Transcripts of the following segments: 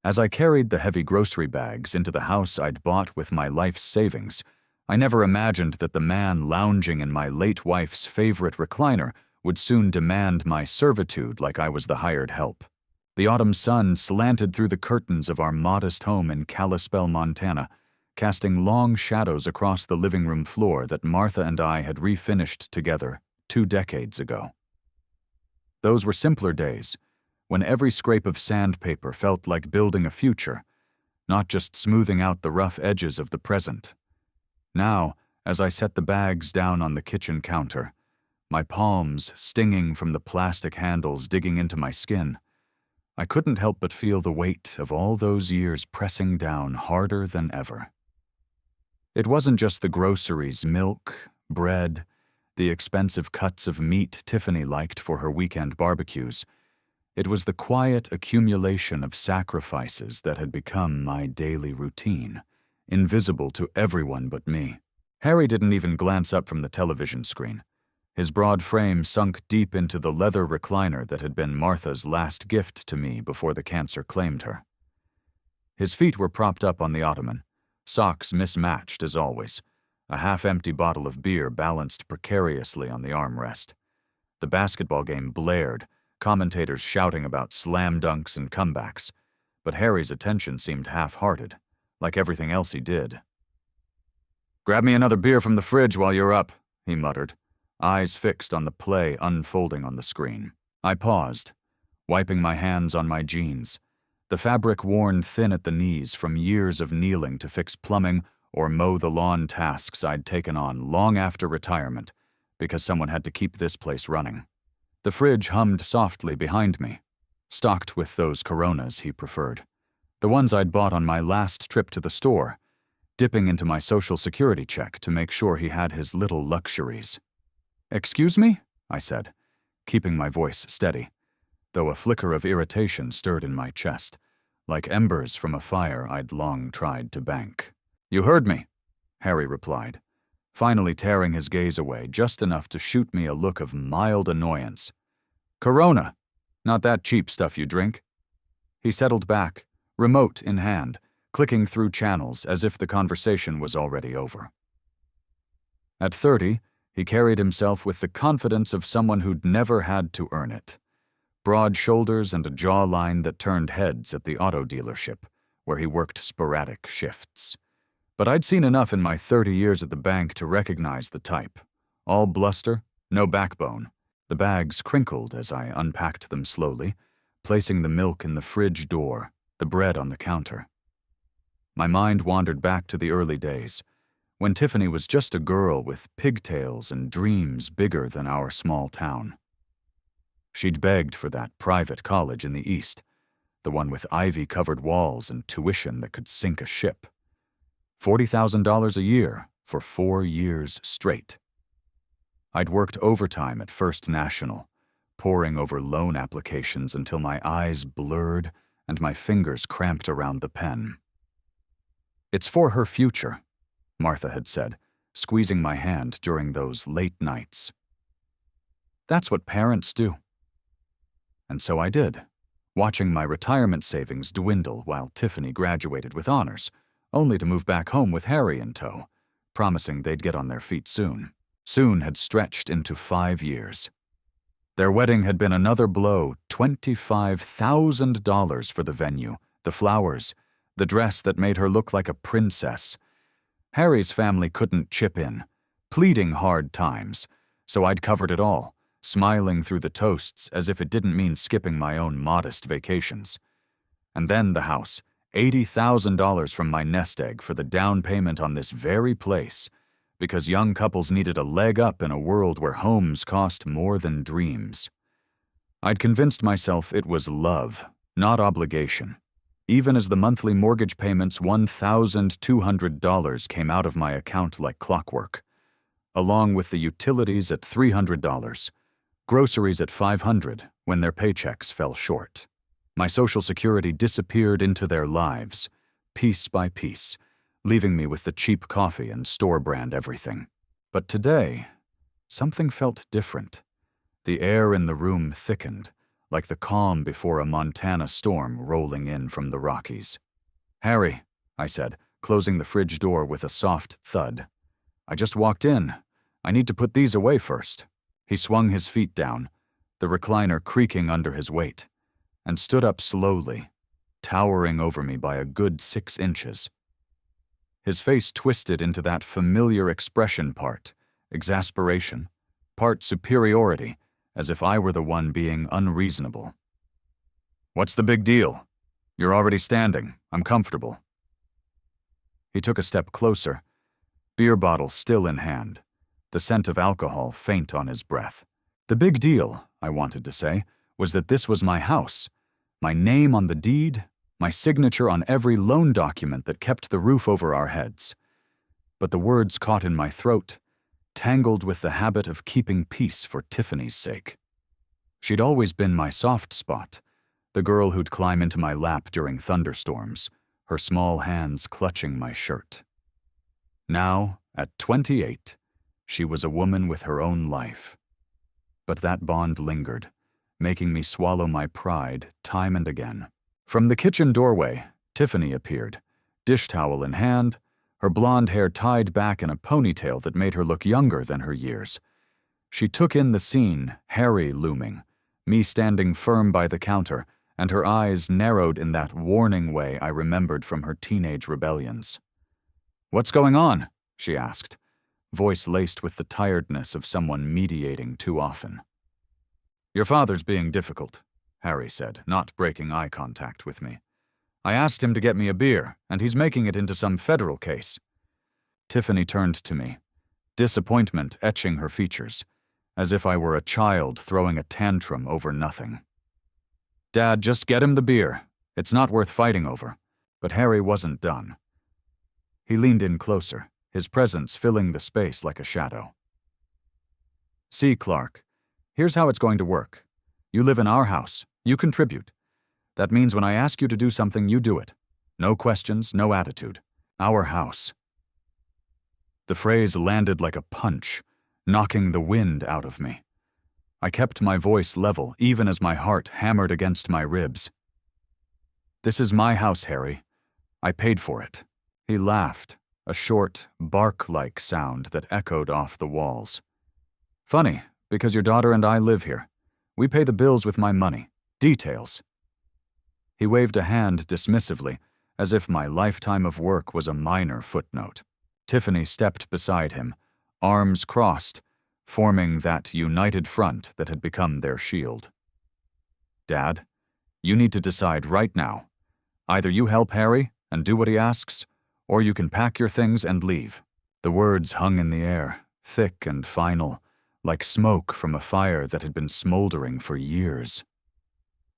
As I carried the heavy grocery bags into the house I'd bought with my life's savings, I never imagined that the man lounging in my late wife's favorite recliner would soon demand my servitude like I was the hired help. The autumn sun slanted through the curtains of our modest home in Kalispell, Montana, casting long shadows across the living room floor that Martha and I had refinished together 2 decades ago. Those were simpler days, when every scrape of sandpaper felt like building a future, not just smoothing out the rough edges of the present. Now, as I set the bags down on the kitchen counter, my palms stinging from the plastic handles digging into my skin, I couldn't help but feel the weight of all those years pressing down harder than ever. It wasn't just the groceries, milk, bread, the expensive cuts of meat Tiffany liked for her weekend barbecues. It was the quiet accumulation of sacrifices that had become my daily routine, invisible to everyone but me. Harry didn't even glance up from the television screen. His broad frame sunk deep into the leather recliner that had been Martha's last gift to me before the cancer claimed her. His feet were propped up on the ottoman, socks mismatched as always, a half-empty bottle of beer balanced precariously on the armrest. The basketball game blared, commentators shouting about slam dunks and comebacks, but Harry's attention seemed half-hearted, like everything else he did. "Grab me another beer from the fridge while you're up," he muttered, eyes fixed on the play unfolding on the screen. I paused, wiping my hands on my jeans, the fabric worn thin at the knees from years of kneeling to fix plumbing or mow the lawn, tasks I'd taken on long after retirement because someone had to keep this place running. The fridge hummed softly behind me, stocked with those Coronas he preferred, the ones I'd bought on my last trip to the store, dipping into my Social Security check to make sure he had his little luxuries. "Excuse me?" I said, keeping my voice steady, though a flicker of irritation stirred in my chest, like embers from a fire I'd long tried to bank. "You heard me," Harry replied, finally tearing his gaze away just enough to shoot me a look of mild annoyance. "Corona, not that cheap stuff you drink." He settled back, remote in hand, clicking through channels as if the conversation was already over. At 30, he carried himself with the confidence of someone who'd never had to earn it. Broad shoulders and a jawline that turned heads at the auto dealership, where he worked sporadic shifts. But I'd seen enough in my 30 years at the bank to recognize the type. All bluster, no backbone. The bags crinkled as I unpacked them slowly, placing the milk in the fridge door, the bread on the counter. My mind wandered back to the early days, when Tiffany was just a girl with pigtails and dreams bigger than our small town. She'd begged for that private college in the East, the one with ivy-covered walls and tuition that could sink a ship. $40,000 a year for 4 years straight. I'd worked overtime at First National, poring over loan applications until my eyes blurred and my fingers cramped around the pen. "It's for her future," Martha had said, squeezing my hand during those late nights. "That's what parents do." And so I did, watching my retirement savings dwindle while Tiffany graduated with honors, only to move back home with Harry in tow, promising they'd get on their feet soon. Soon had stretched into 5 years. Their wedding had been another blow, $25,000 for the venue, the flowers, the dress that made her look like a princess. Harry's family couldn't chip in, pleading hard times, so I'd covered it all, smiling through the toasts as if it didn't mean skipping my own modest vacations. And then the house, $80,000 from my nest egg for the down payment on this very place, because young couples needed a leg up in a world where homes cost more than dreams. I'd convinced myself it was love, not obligation, even as the monthly mortgage payments $1,200 came out of my account like clockwork, along with the utilities at $300, groceries at $500 when their paychecks fell short. My Social Security disappeared into their lives, piece by piece, leaving me with the cheap coffee and store-brand everything. But today, something felt different. The air in the room thickened, like the calm before a Montana storm rolling in from the Rockies. "Harry," I said, closing the fridge door with a soft thud. "I just walked in. I need to put these away first." He swung his feet down, the recliner creaking under his weight, and stood up slowly, towering over me by a good 6 inches. His face twisted into that familiar expression, part exasperation, part superiority, as if I were the one being unreasonable. "What's the big deal? You're already standing. I'm comfortable." He took a step closer, beer bottle still in hand, the scent of alcohol faint on his breath. The big deal, I wanted to say, was that this was my house, my name on the deed, my signature on every loan document that kept the roof over our heads. But the words caught in my throat, tangled with the habit of keeping peace for Tiffany's sake. She'd always been my soft spot, the girl who'd climb into my lap during thunderstorms, her small hands clutching my shirt. Now, at 28, she was a woman with her own life. But that bond lingered, making me swallow my pride time and again. From the kitchen doorway, Tiffany appeared, dish towel in hand, her blonde hair tied back in a ponytail that made her look younger than her years. She took in the scene, Harry looming, me standing firm by the counter, and her eyes narrowed in that warning way I remembered from her teenage rebellions. "What's going on?" she asked, voice laced with the tiredness of someone mediating too often. "Your father's being difficult," Harry said, not breaking eye contact with me. "I asked him to get me a beer, and he's making it into some federal case." Tiffany turned to me, disappointment etching her features, as if I were a child throwing a tantrum over nothing. "Dad, just get him the beer. It's not worth fighting over." But Harry wasn't done. He leaned in closer, his presence filling the space like a shadow. "See, Clark, here's how it's going to work. You live in our house. You contribute. That means when I ask you to do something, you do it. No questions, no attitude. Our house." The phrase landed like a punch, knocking the wind out of me. I kept my voice level even as my heart hammered against my ribs. "This is my house, Harry. I paid for it." He laughed, a short, bark-like sound that echoed off the walls. "Funny, because your daughter and I live here. We pay the bills with my money. Details." He waved a hand dismissively, as if my lifetime of work was a minor footnote. Tiffany stepped beside him, arms crossed, forming that united front that had become their shield. "Dad, you need to decide right now. Either you help Harry and do what he asks, or you can pack your things and leave." The words hung in the air, thick and final, like smoke from a fire that had been smoldering for years.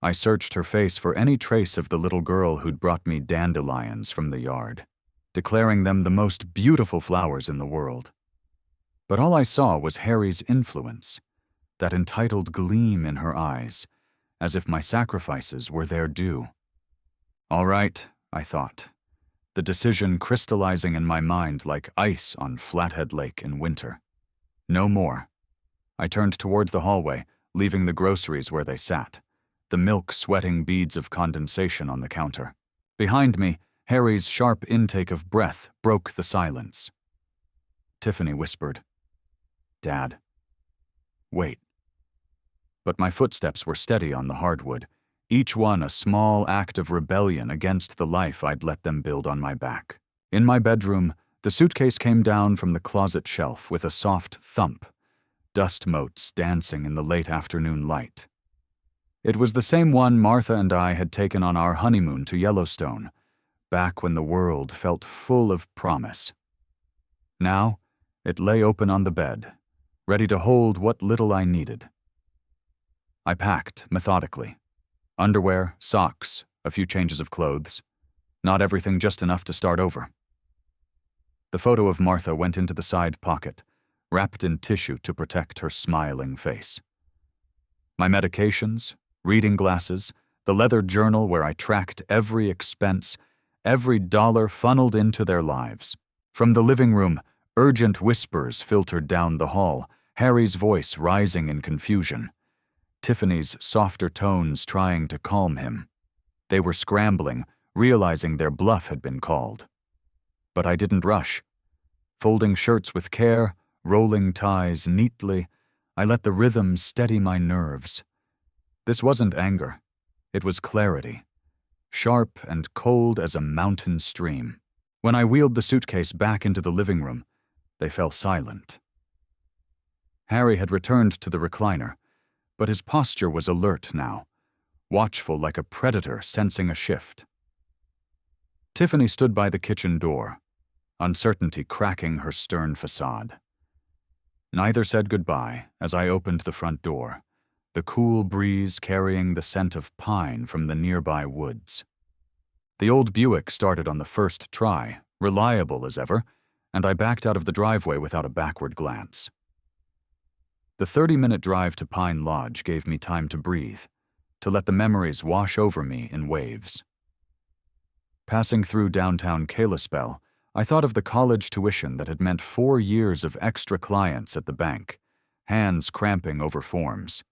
I searched her face for any trace of the little girl who'd brought me dandelions from the yard, declaring them the most beautiful flowers in the world. But all I saw was Harry's influence, that entitled gleam in her eyes, as if my sacrifices were their due. All right, I thought, the decision crystallizing in my mind like ice on Flathead Lake in winter. No more. I turned toward the hallway, leaving the groceries where they sat, the milk sweating beads of condensation on the counter. Behind me, Harry's sharp intake of breath broke the silence. Tiffany whispered, "Dad, wait." But my footsteps were steady on the hardwood, each one a small act of rebellion against the life I'd let them build on my back. In my bedroom, the suitcase came down from the closet shelf with a soft thump, dust motes dancing in the late afternoon light. It was the same one Martha and I had taken on our honeymoon to Yellowstone, back when the world felt full of promise. Now, it lay open on the bed, ready to hold what little I needed. I packed methodically. Underwear, socks, a few changes of clothes. Not everything, just enough to start over. The photo of Martha went into the side pocket, wrapped in tissue to protect her smiling face. My medications, reading glasses, the leather journal where I tracked every expense, every dollar funneled into their lives. From the living room, urgent whispers filtered down the hall, Harry's voice rising in confusion. Tiffany's softer tones trying to calm him. They were scrambling, realizing their bluff had been called. But I didn't rush. Folding shirts with care, rolling ties neatly, I let the rhythm steady my nerves. This wasn't anger. It was clarity, sharp and cold as a mountain stream. When I wheeled the suitcase back into the living room, they fell silent. Harry had returned to the recliner, but his posture was alert now, watchful like a predator sensing a shift. Tiffany stood by the kitchen door, uncertainty cracking her stern facade. Neither said goodbye as I opened the front door, the cool breeze carrying the scent of pine from the nearby woods. The old Buick started on the first try, reliable as ever, and I backed out of the driveway without a backward glance. The 30-minute drive to Pine Lodge gave me time to breathe, to let the memories wash over me in waves. Passing through downtown Kalispell, I thought of the college tuition that had meant 4 years of extra clients at the bank, hands cramping over forms.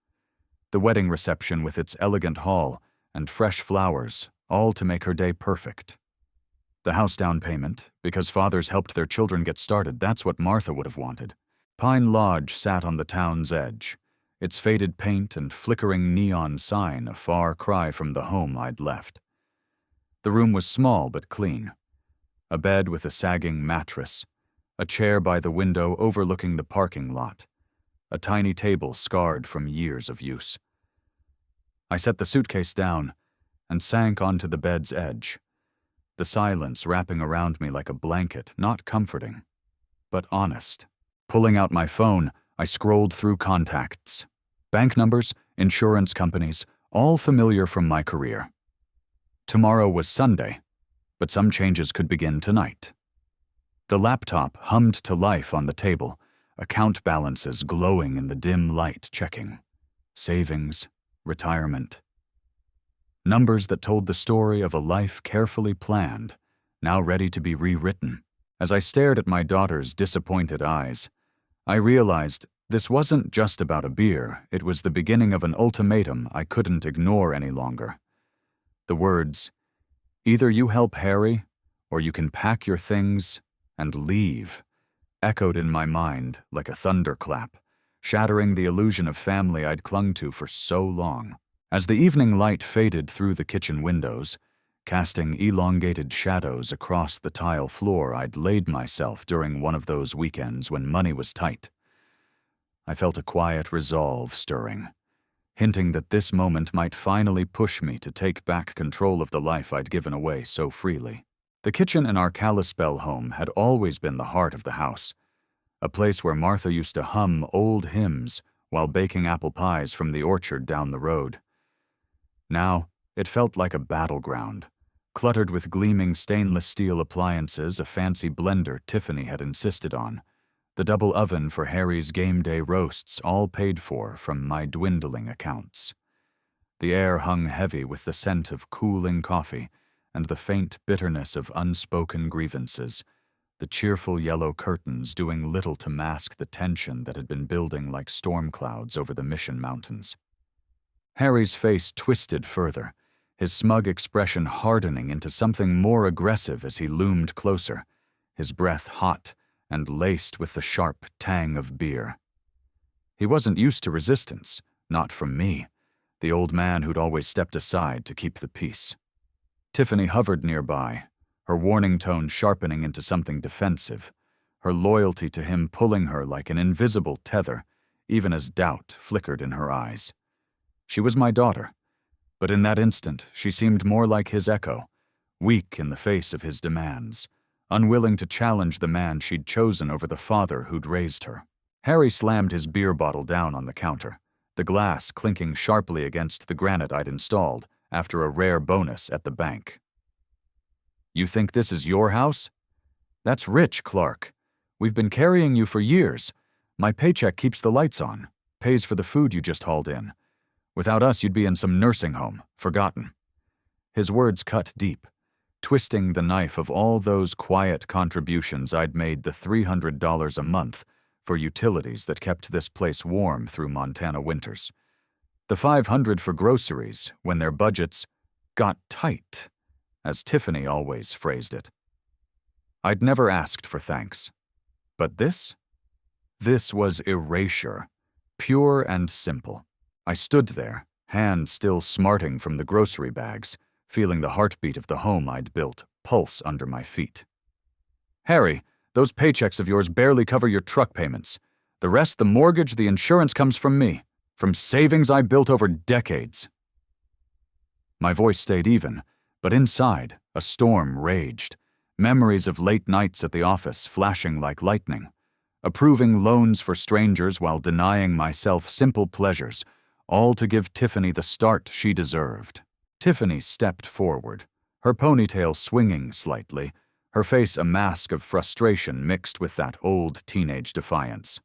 The wedding reception with its elegant hall and fresh flowers, all to make her day perfect. The house down payment, because fathers helped their children get started, that's what Martha would have wanted. Pine Lodge sat on the town's edge, its faded paint and flickering neon sign a far cry from the home I'd left. The room was small but clean. A bed with a sagging mattress, a chair by the window overlooking the parking lot, a tiny table scarred from years of use. I set the suitcase down and sank onto the bed's edge, the silence wrapping around me like a blanket, not comforting, but honest. Pulling out my phone, I scrolled through contacts. Bank numbers, insurance companies, all familiar from my career. Tomorrow was Sunday, but some changes could begin tonight. The laptop hummed to life on the table, account balances glowing in the dim light checking. Savings, retirement. Numbers that told the story of a life carefully planned, now ready to be rewritten. As I stared at my daughter's disappointed eyes, I realized this wasn't just about a beer, it was the beginning of an ultimatum I couldn't ignore any longer. The words, "Either you help Harry, or you can pack your things and leave," echoed in my mind like a thunderclap, shattering the illusion of family I'd clung to for so long. As the evening light faded through the kitchen windows, casting elongated shadows across the tile floor I'd laid myself during one of those weekends when money was tight, I felt a quiet resolve stirring, hinting that this moment might finally push me to take back control of the life I'd given away so freely. The kitchen in our Kalispell home had always been the heart of the house, a place where Martha used to hum old hymns while baking apple pies from the orchard down the road. Now, it felt like a battleground, cluttered with gleaming stainless steel appliances, a fancy blender Tiffany had insisted on, the double oven for Harry's game day roasts, all paid for from my dwindling accounts. The air hung heavy with the scent of cooling coffee and the faint bitterness of unspoken grievances, the cheerful yellow curtains doing little to mask the tension that had been building like storm clouds over the Mission Mountains. Harry's face twisted further, his smug expression hardening into something more aggressive as he loomed closer, his breath hot and laced with the sharp tang of beer. He wasn't used to resistance, not from me, the old man who'd always stepped aside to keep the peace. Tiffany hovered nearby, her warning tone sharpening into something defensive, her loyalty to him pulling her like an invisible tether, even as doubt flickered in her eyes. She was my daughter, but in that instant she seemed more like his echo, weak in the face of his demands, unwilling to challenge the man she'd chosen over the father who'd raised her. Harry slammed his beer bottle down on the counter, the glass clinking sharply against the granite I'd installed after a rare bonus at the bank. "You think this is your house? That's rich, Clark. We've been carrying you for years. My paycheck keeps the lights on, pays for the food you just hauled in. Without us, you'd be in some nursing home, forgotten." His words cut deep, twisting the knife of all those quiet contributions I'd made, the $300 a month for utilities that kept this place warm through Montana winters. The $500 for groceries when their budgets got tight, as Tiffany always phrased it. I'd never asked for thanks. But this? This was erasure, pure and simple. I stood there, hands still smarting from the grocery bags, feeling the heartbeat of the home I'd built pulse under my feet. Harry, those paychecks of yours barely cover your truck payments. The rest, the mortgage, the insurance comes from me, from savings I built over decades. My voice stayed even, but inside, a storm raged. Memories of late nights at the office flashing like lightning. Approving loans for strangers while denying myself simple pleasures, all to give Tiffany the start she deserved. Tiffany stepped forward, her ponytail swinging slightly, her face a mask of frustration mixed with that old teenage defiance.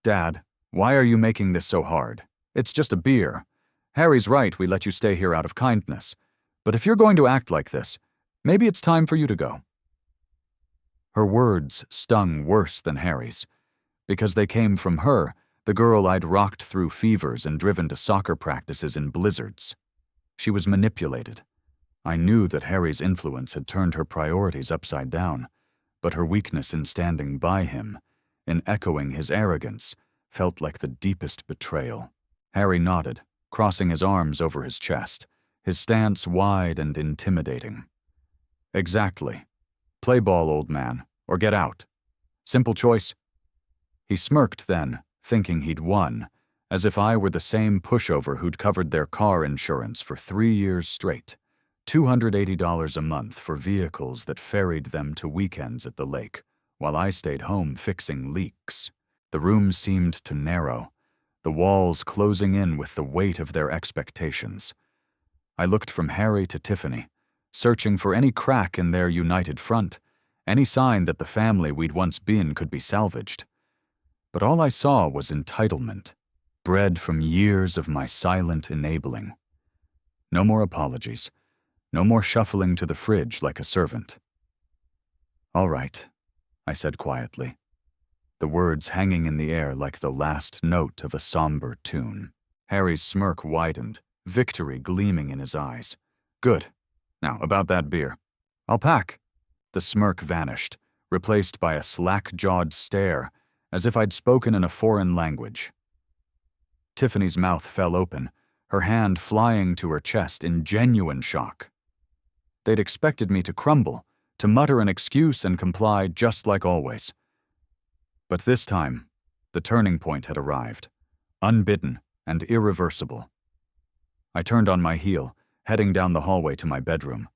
Dad, why are you making this so hard? It's just a beer. Harry's right, we let you stay here out of kindness. But if you're going to act like this, maybe it's time for you to go. Her words stung worse than Harry's, because they came from her, the girl I'd rocked through fevers and driven to soccer practices in blizzards. She was manipulated. I knew that Harry's influence had turned her priorities upside down, but her weakness in standing by him, in echoing his arrogance, felt like the deepest betrayal. Harry nodded, crossing his arms over his chest, his stance wide and intimidating. Exactly. Play ball, old man, or get out. Simple choice. He smirked then, thinking he'd won, as if I were the same pushover who'd covered their car insurance for 3 years straight, $280 a month for vehicles that ferried them to weekends at the lake, while I stayed home fixing leaks. The room seemed to narrow, the walls closing in with the weight of their expectations. I looked from Harry to Tiffany, searching for any crack in their united front, any sign that the family we'd once been could be salvaged. But all I saw was entitlement, bred from years of my silent enabling. No more apologies, no more shuffling to the fridge like a servant. All right, I said quietly, the words hanging in the air like the last note of a somber tune. Harry's smirk widened, victory gleaming in his eyes. Good. Now, about that beer. I'll pack. The smirk vanished, replaced by a slack-jawed stare, as if I'd spoken in a foreign language. Tiffany's mouth fell open, her hand flying to her chest in genuine shock. They'd expected me to crumble, to mutter an excuse and comply just like always. But this time, the turning point had arrived, unbidden and irreversible. I turned on my heel, heading down the hallway to my bedroom,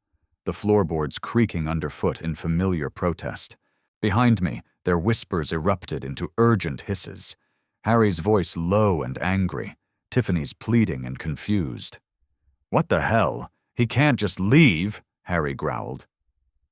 the floorboards creaking underfoot in familiar protest. Behind me, their whispers erupted into urgent hisses, Harry's voice low and angry, Tiffany's pleading and confused. What the hell? He can't just leave, Harry growled.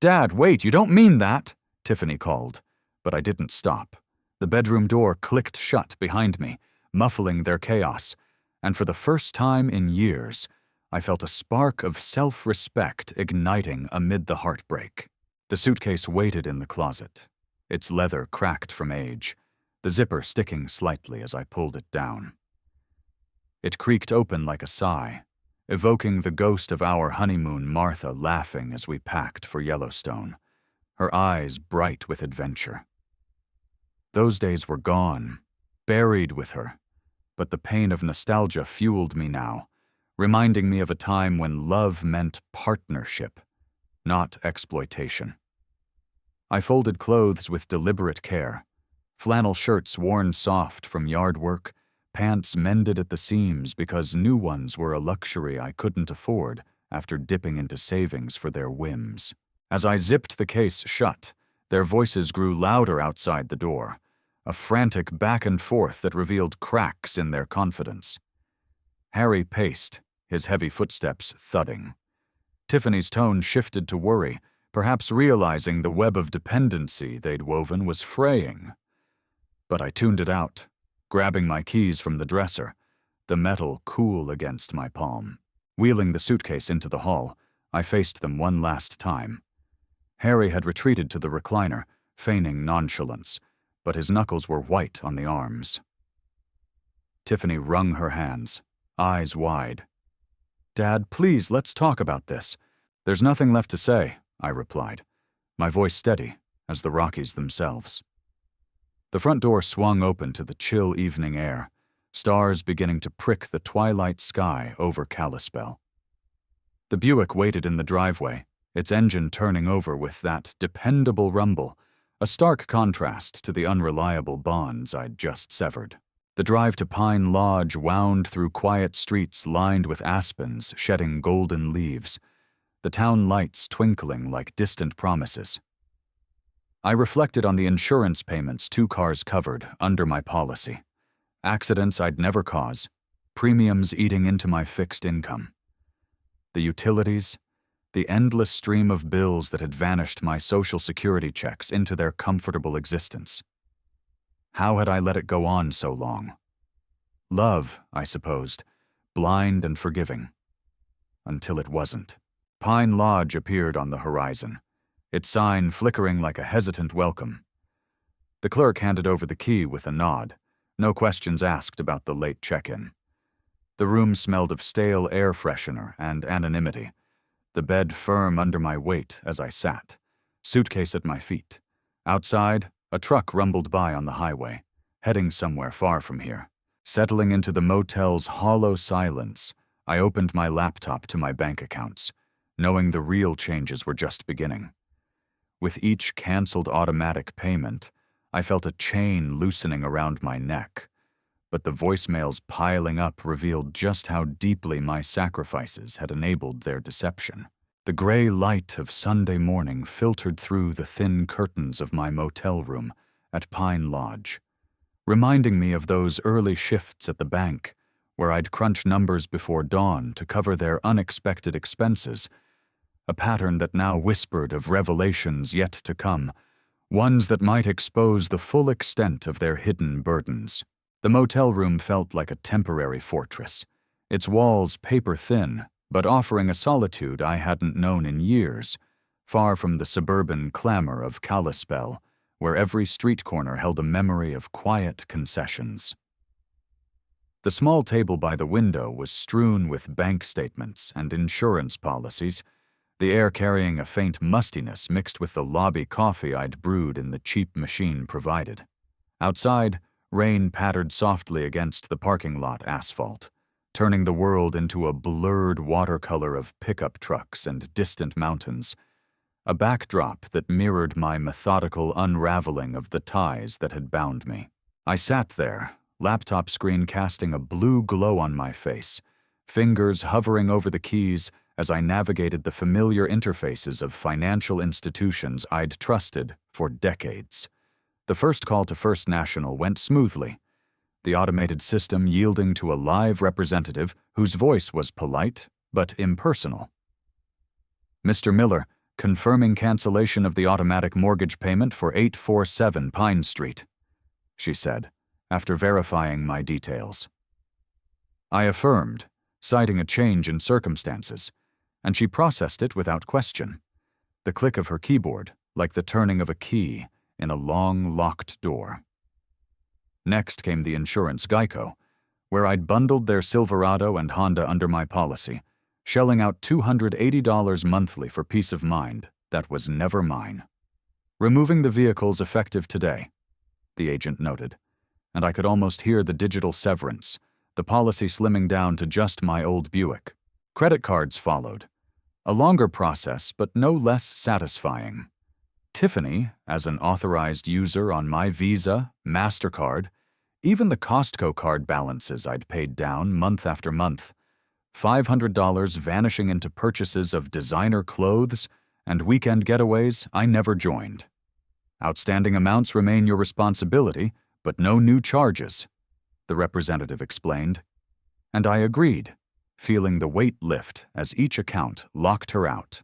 Dad, wait, you don't mean that, Tiffany called, but I didn't stop. The bedroom door clicked shut behind me, muffling their chaos, and for the first time in years, I felt a spark of self-respect igniting amid the heartbreak. The suitcase waited in the closet, its leather cracked from age, the zipper sticking slightly as I pulled it down. It creaked open like a sigh, evoking the ghost of our honeymoon Martha laughing as we packed for Yellowstone, her eyes bright with adventure. Those days were gone, buried with her, but the pain of nostalgia fueled me now, reminding me of a time when love meant partnership, not exploitation. I folded clothes with deliberate care, flannel shirts worn soft from yard work, pants mended at the seams because new ones were a luxury I couldn't afford after dipping into savings for their whims. As I zipped the case shut, their voices grew louder outside the door, a frantic back and forth that revealed cracks in their confidence. Harry paced, his heavy footsteps thudding. Tiffany's tone shifted to worry, perhaps realizing the web of dependency they'd woven was fraying. But I tuned it out, grabbing my keys from the dresser, the metal cool against my palm. Wheeling the suitcase into the hall, I faced them one last time. Harry had retreated to the recliner, feigning nonchalance, but his knuckles were white on the arms. Tiffany wrung her hands, eyes wide. "Dad, please, let's talk about this." "There's nothing left to say," I replied, my voice steady as the Rockies themselves. The front door swung open to the chill evening air, stars beginning to prick the twilight sky over Kalispell. The Buick waited in the driveway, its engine turning over with that dependable rumble, a stark contrast to the unreliable bonds I'd just severed. The drive to Pine Lodge wound through quiet streets lined with aspens shedding golden leaves, the town lights twinkling like distant promises. I reflected on the insurance payments 2 cars covered under my policy, accidents I'd never cause, premiums eating into my fixed income. The utilities, the endless stream of bills that had vanished my Social Security checks into their comfortable existence. How had I let it go on so long? Love, I supposed, blind and forgiving. Until it wasn't. Pine Lodge appeared on the horizon, its sign flickering like a hesitant welcome. The clerk handed over the key with a nod, no questions asked about the late check-in. The room smelled of stale air freshener and anonymity, the bed firm under my weight as I sat, suitcase at my feet. Outside, a truck rumbled by on the highway, heading somewhere far from here. Settling into the motel's hollow silence, I opened my laptop to my bank accounts, knowing the real changes were just beginning. With each canceled automatic payment, I felt a chain loosening around my neck, but the voicemails piling up revealed just how deeply my sacrifices had enabled their deception. The gray light of Sunday morning filtered through the thin curtains of my motel room at Pine Lodge, reminding me of those early shifts at the bank where I'd crunch numbers before dawn to cover their unexpected expenses, a pattern that now whispered of revelations yet to come, ones that might expose the full extent of their hidden burdens. The motel room felt like a temporary fortress, its walls paper-thin, but offering a solitude I hadn't known in years, far from the suburban clamor of Kalispell, where every street corner held a memory of quiet concessions. The small table by the window was strewn with bank statements and insurance policies, the air carrying a faint mustiness mixed with the lobby coffee I'd brewed in the cheap machine provided. Outside, rain pattered softly against the parking lot asphalt, turning the world into a blurred watercolor of pickup trucks and distant mountains, a backdrop that mirrored my methodical unraveling of the ties that had bound me. I sat there, laptop screen casting a blue glow on my face, fingers hovering over the keys as I navigated the familiar interfaces of financial institutions I'd trusted for decades. The first call to First National went smoothly, the automated system yielding to a live representative whose voice was polite but impersonal. "Mr. Miller, confirming cancellation of the automatic mortgage payment for 847 Pine Street," she said, after verifying my details. I affirmed, citing a change in circumstances, and she processed it without question, the click of her keyboard like the turning of a key in a long, locked door. Next came the insurance Geico, where I'd bundled their Silverado and Honda under my policy, shelling out $280 monthly for peace of mind that was never mine. "Removing the vehicles effective today," the agent noted, and I could almost hear the digital severance, the policy slimming down to just my old Buick. Credit cards followed, a longer process but no less satisfying. Tiffany, as an authorized user on my Visa, MasterCard, even the Costco card balances I'd paid down month after month, $500 vanishing into purchases of designer clothes and weekend getaways I never joined. "Outstanding amounts remain your responsibility, but no new charges," the representative explained. And I agreed, feeling the weight lift as each account locked her out.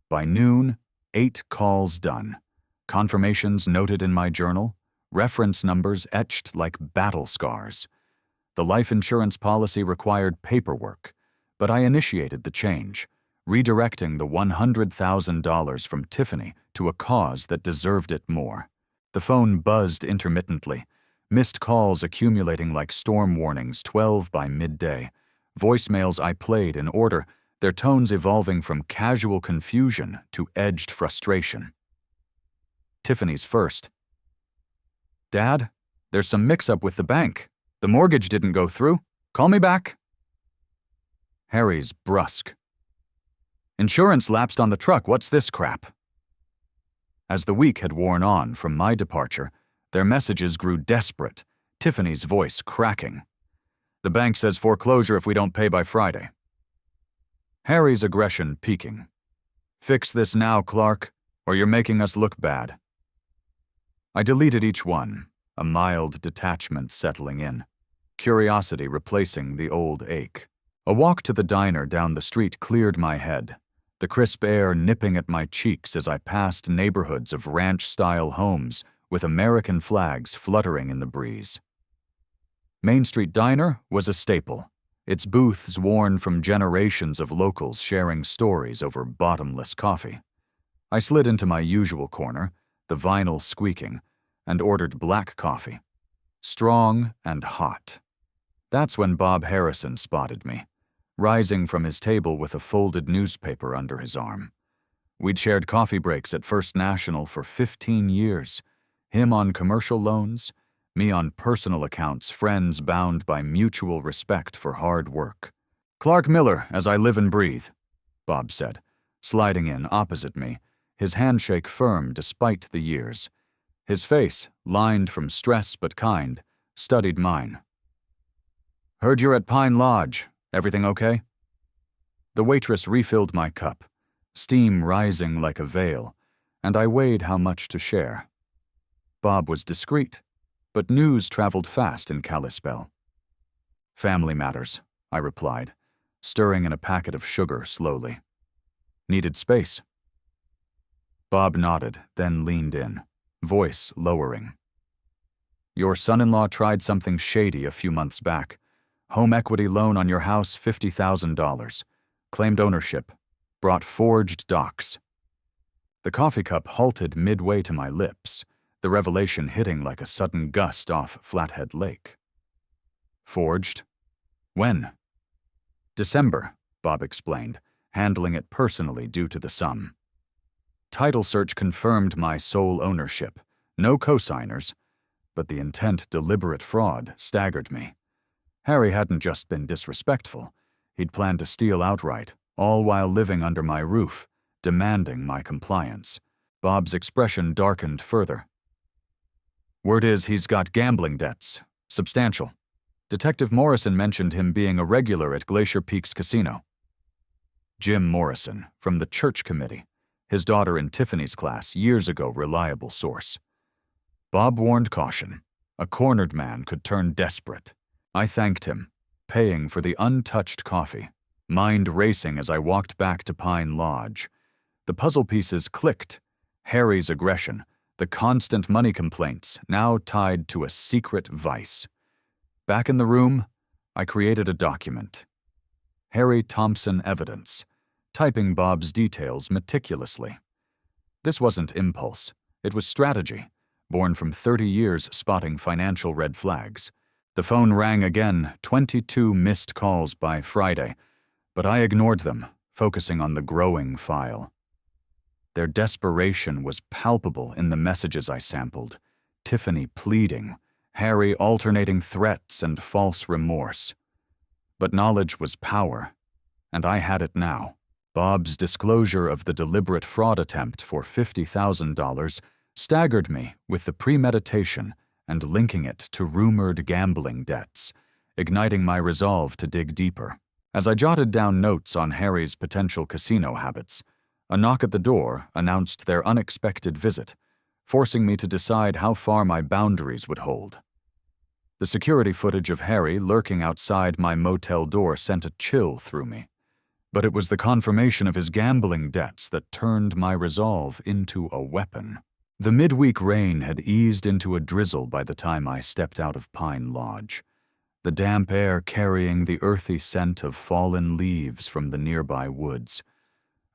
By noon, 8 calls done, confirmations noted in my journal, reference numbers etched like battle scars. The life insurance policy required paperwork, but I initiated the change, redirecting the $100,000 from Tiffany to a cause that deserved it more. The phone buzzed intermittently, missed calls accumulating like storm warnings 12 by midday, Voicemails I played in order, their tones evolving from casual confusion to edged frustration. Tiffany's first. "Dad, there's some mix-up with the bank. The mortgage didn't go through. Call me back." Harry's brusque. "Insurance lapsed on the truck. What's this crap?" As the week had worn on from my departure, their messages grew desperate, Tiffany's voice cracking. "The bank says foreclosure if we don't pay by Friday." Harry's aggression peaking. "Fix this now, Clark, or you're making us look bad." I deleted each one, a mild detachment settling in, curiosity replacing the old ache. A walk to the diner down the street cleared my head, the crisp air nipping at my cheeks as I passed neighborhoods of ranch-style homes with American flags fluttering in the breeze. Main Street Diner was a staple, its booths worn from generations of locals sharing stories over bottomless coffee. I slid into my usual corner, the vinyl squeaking, and ordered black coffee. Strong and hot. That's when Bob Harrison spotted me, rising from his table with a folded newspaper under his arm. We'd shared coffee breaks at First National for 15 years, him on commercial loans, me on personal accounts, friends bound by mutual respect for hard work. "Clark Miller, as I live and breathe," Bob said, sliding in opposite me, his handshake firm despite the years. His face, lined from stress but kind, studied mine. "Heard you're at Pine Lodge. Everything okay?" The waitress refilled my cup, steam rising like a veil, and I weighed how much to share. Bob was discreet, but news traveled fast in Kalispell. "Family matters," I replied, stirring in a packet of sugar slowly. "Needed space." Bob nodded, then leaned in, voice lowering. "Your son-in-law tried something shady a few months back. Home equity loan on your house, $50,000. Claimed ownership. Brought forged docs." The coffee cup halted midway to my lips, the revelation hitting like a sudden gust off Flathead Lake. "Forged? When?" "December," Bob explained, handling it personally due to the sum. Title search confirmed my sole ownership, no co-signers, but the intent deliberate fraud staggered me. Harry hadn't just been disrespectful, he'd planned to steal outright, all while living under my roof, demanding my compliance. Bob's expression darkened further. "Word is he's got gambling debts. Substantial. Detective Morrison mentioned him being a regular at Glacier Peaks Casino." Jim Morrison, from the church committee, his daughter in Tiffany's class years ago, reliable source. Bob warned caution. A cornered man could turn desperate. I thanked him, paying for the untouched coffee, mind racing as I walked back to Pine Lodge. The puzzle pieces clicked. Harry's aggression, the constant money complaints, now tied to a secret vice. Back in the room, I created a document. Harry Thompson evidence, typing Bob's details meticulously. This wasn't impulse, it was strategy, born from 30 years spotting financial red flags. The phone rang again, 22 missed calls by Friday, but I ignored them, focusing on the growing file. Their desperation was palpable in the messages I sampled. Tiffany pleading, Harry alternating threats and false remorse. But knowledge was power, and I had it now. Bob's disclosure of the deliberate fraud attempt for $50,000 staggered me with the premeditation and linking it to rumored gambling debts, igniting my resolve to dig deeper. As I jotted down notes on Harry's potential casino habits, a knock at the door announced their unexpected visit, forcing me to decide how far my boundaries would hold. The security footage of Harry lurking outside my motel door sent a chill through me, but it was the confirmation of his gambling debts that turned my resolve into a weapon. The midweek rain had eased into a drizzle by the time I stepped out of Pine Lodge, the damp air carrying the earthy scent of fallen leaves from the nearby woods,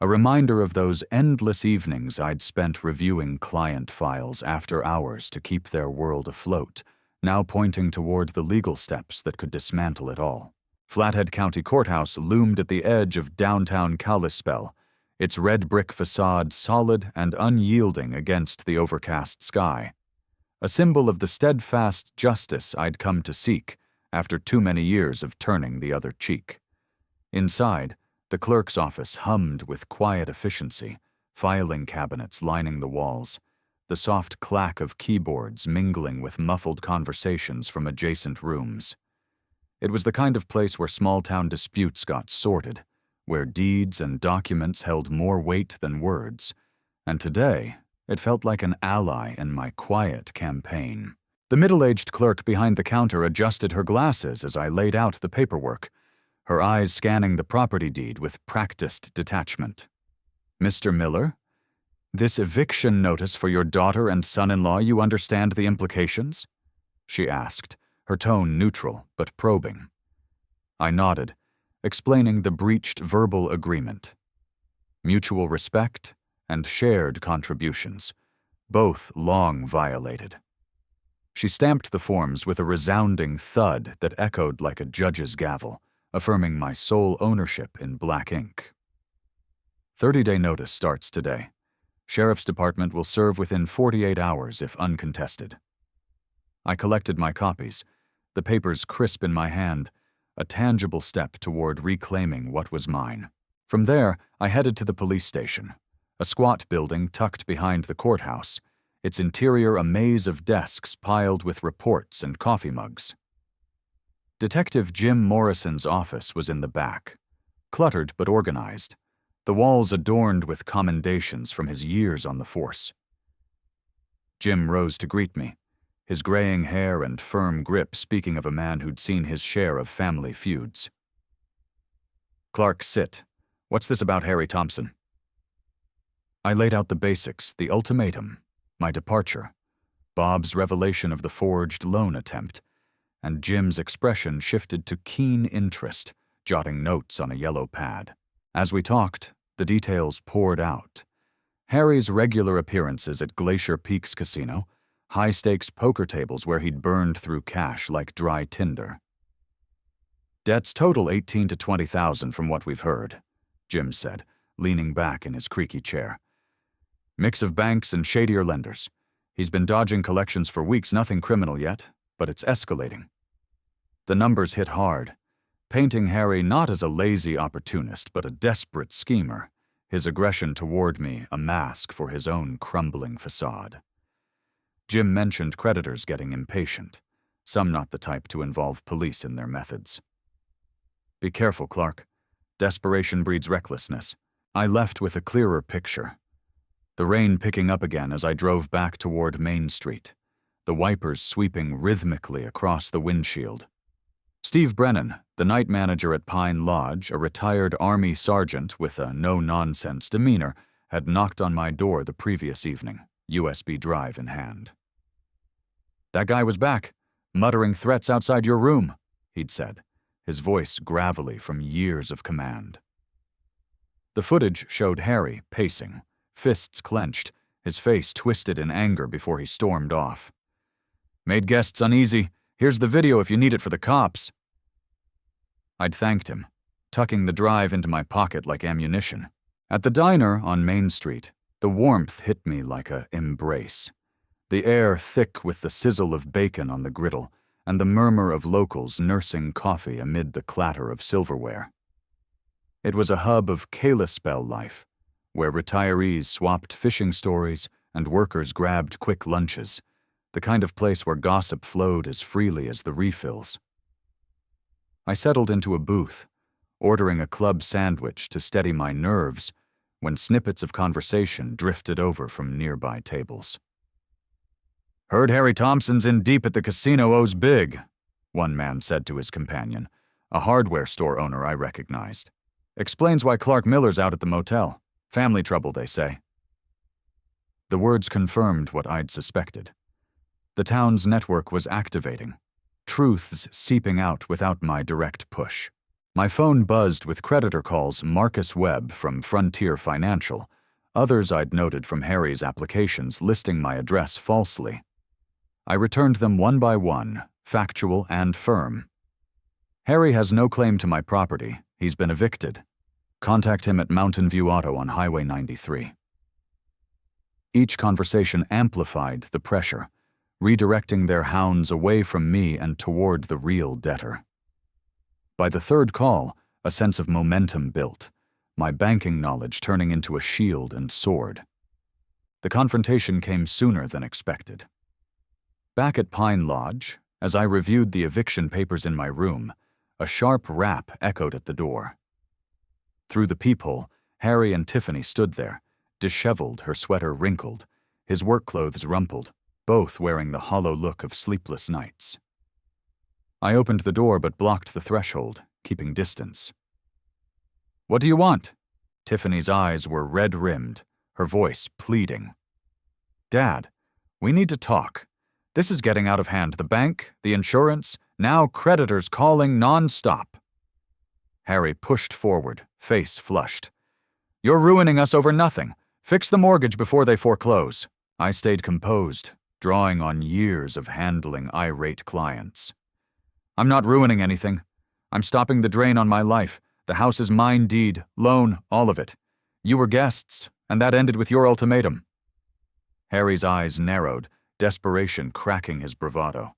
a reminder of those endless evenings I'd spent reviewing client files after hours to keep their world afloat, now pointing toward the legal steps that could dismantle it all. Flathead County Courthouse loomed at the edge of downtown Kalispell, its red brick facade solid and unyielding against the overcast sky, a symbol of the steadfast justice I'd come to seek after too many years of turning the other cheek. Inside, the clerk's office hummed with quiet efficiency, filing cabinets lining the walls, the soft clack of keyboards mingling with muffled conversations from adjacent rooms. It was the kind of place where small-town disputes got sorted, where deeds and documents held more weight than words, and today it felt like an ally in my quiet campaign. The middle-aged clerk behind the counter adjusted her glasses as I laid out the paperwork, her eyes scanning the property deed with practiced detachment. "Mr. Miller, this eviction notice for your daughter and son-in-law, you understand the implications?" she asked, her tone neutral but probing. I nodded, explaining the breached verbal agreement. Mutual respect and shared contributions, both long violated. She stamped the forms with a resounding thud that echoed like a judge's gavel, affirming my sole ownership in black ink. 30-day notice starts today. Sheriff's Department will serve within 48 hours if uncontested. I collected my copies, the papers crisp in my hand, a tangible step toward reclaiming what was mine. From there, I headed to the police station, a squat building tucked behind the courthouse, its interior a maze of desks piled with reports and coffee mugs. Detective Jim Morrison's office was in the back, cluttered but organized, the walls adorned with commendations from his years on the force. Jim rose to greet me, his graying hair and firm grip speaking of a man who'd seen his share of family feuds. "Clark, sit. What's this about Harry Thompson?" I laid out the basics, the ultimatum, my departure, Bob's revelation of the forged loan attempt, and Jim's expression shifted to keen interest, jotting notes on a yellow pad. As we talked, the details poured out. Harry's regular appearances at Glacier Peaks Casino, high-stakes poker tables where he'd burned through cash like dry tinder. "Debts total $18,000 to $20,000 from what we've heard," Jim said, leaning back in his creaky chair. "Mix of banks and shadier lenders. He's been dodging collections for weeks, nothing criminal yet, but it's escalating." The numbers hit hard, painting Harry not as a lazy opportunist but a desperate schemer, his aggression toward me a mask for his own crumbling facade. Jim mentioned creditors getting impatient, some not the type to involve police in their methods. "Be careful, Clark. Desperation breeds recklessness." I left with a clearer picture. The rain picking up again as I drove back toward Main Street, the wipers sweeping rhythmically across the windshield. Steve Brennan, the night manager at Pine Lodge, a retired Army sergeant with a no-nonsense demeanor, had knocked on my door the previous evening, USB drive in hand. "That guy was back, muttering threats outside your room," he'd said, his voice gravelly from years of command. The footage showed Harry pacing, fists clenched, his face twisted in anger before he stormed off. "Made guests uneasy. Here's the video if you need it for the cops." I'd thanked him, tucking the drive into my pocket like ammunition. At the diner on Main Street, the warmth hit me like a embrace. The air thick with the sizzle of bacon on the griddle and the murmur of locals nursing coffee amid the clatter of silverware. It was a hub of Kalispell life, where retirees swapped fishing stories and workers grabbed quick lunches, the kind of place where gossip flowed as freely as the refills. I settled into a booth, ordering a club sandwich to steady my nerves when snippets of conversation drifted over from nearby tables. "Heard Harry Thompson's in deep at the casino, owes big," one man said to his companion, a hardware store owner I recognized. "Explains why Clark Miller's out at the motel. Family trouble, they say." The words confirmed what I'd suspected. The town's network was activating, truths seeping out without my direct push. My phone buzzed with creditor calls Marcus Webb from Frontier Financial, others I'd noted from Harry's applications listing my address falsely. I returned them one by one, factual and firm. Harry has no claim to my property. He's been evicted. Contact him at Mountain View Auto on Highway 93. Each conversation amplified the pressure, redirecting their hounds away from me and toward the real debtor. By the third call, a sense of momentum built, my banking knowledge turning into a shield and sword. The confrontation came sooner than expected. Back at Pine Lodge, as I reviewed the eviction papers in my room, a sharp rap echoed at the door. Through the peephole, Harry and Tiffany stood there, disheveled, her sweater wrinkled, his work clothes rumpled, both wearing the hollow look of sleepless nights. I opened the door but blocked the threshold, keeping distance. "What do you want?" Tiffany's eyes were red-rimmed, her voice pleading. "Dad, we need to talk. This is getting out of hand. The bank, the insurance, now creditors calling non-stop." Harry pushed forward, face flushed. "You're ruining us over nothing. Fix the mortgage before they foreclose." I stayed composed, drawing on years of handling irate clients. "I'm not ruining anything. I'm stopping the drain on my life. The house is mine, deed, loan, all of it. You were guests, and that ended with your ultimatum." Harry's eyes narrowed, desperation cracking his bravado.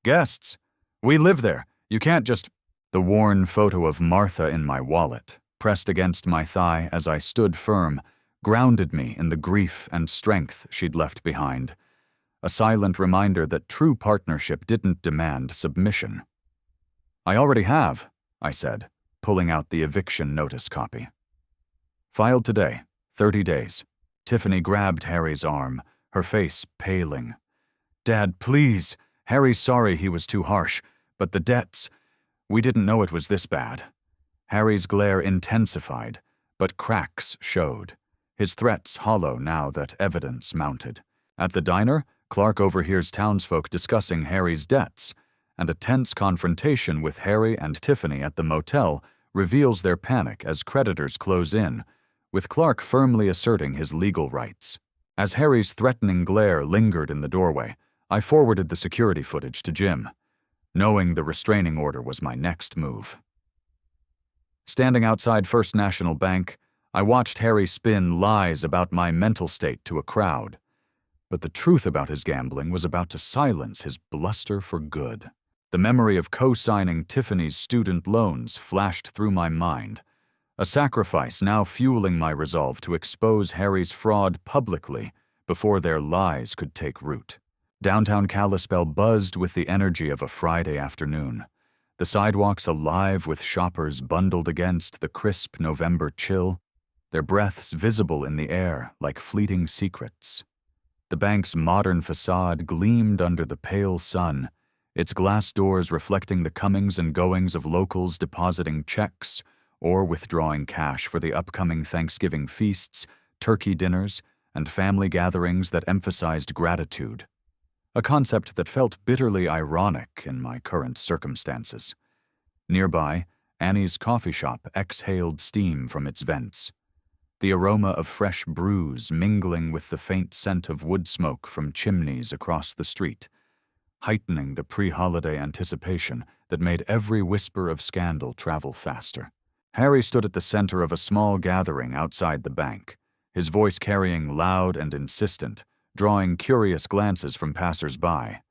"Guests? We live there. You can't just—" The worn photo of Martha in my wallet, pressed against my thigh as I stood firm, grounded me in the grief and strength she'd left behind. A silent reminder that true partnership didn't demand submission. "I already have," I said, pulling out the eviction notice copy. "Filed today, 30 days. Tiffany grabbed Harry's arm, her face paling. "Dad, please. Harry's sorry he was too harsh, but the debts, we didn't know it was this bad." Harry's glare intensified, but cracks showed, his threats hollow now that evidence mounted. At the diner, Clark overhears townsfolk discussing Harry's debts, and a tense confrontation with Harry and Tiffany at the motel reveals their panic as creditors close in, with Clark firmly asserting his legal rights. As Harry's threatening glare lingered in the doorway, I forwarded the security footage to Jim, knowing the restraining order was my next move. Standing outside First National Bank, I watched Harry spin lies about my mental state to a crowd. But the truth about his gambling was about to silence his bluster for good. The memory of co-signing Tiffany's student loans flashed through my mind, a sacrifice now fueling my resolve to expose Harry's fraud publicly before their lies could take root. Downtown Kalispell buzzed with the energy of a Friday afternoon, the sidewalks alive with shoppers bundled against the crisp November chill, their breaths visible in the air like fleeting secrets. The bank's modern facade gleamed under the pale sun, its glass doors reflecting the comings and goings of locals depositing checks or withdrawing cash for the upcoming Thanksgiving feasts, turkey dinners, and family gatherings that emphasized gratitude, a concept that felt bitterly ironic in my current circumstances. Nearby, Annie's coffee shop exhaled steam from its vents, the aroma of fresh brews mingling with the faint scent of wood smoke from chimneys across the street, heightening the pre-holiday anticipation that made every whisper of scandal travel faster. Harry stood at the center of a small gathering outside the bank, his voice carrying loud and insistent, drawing curious glances from passers-by.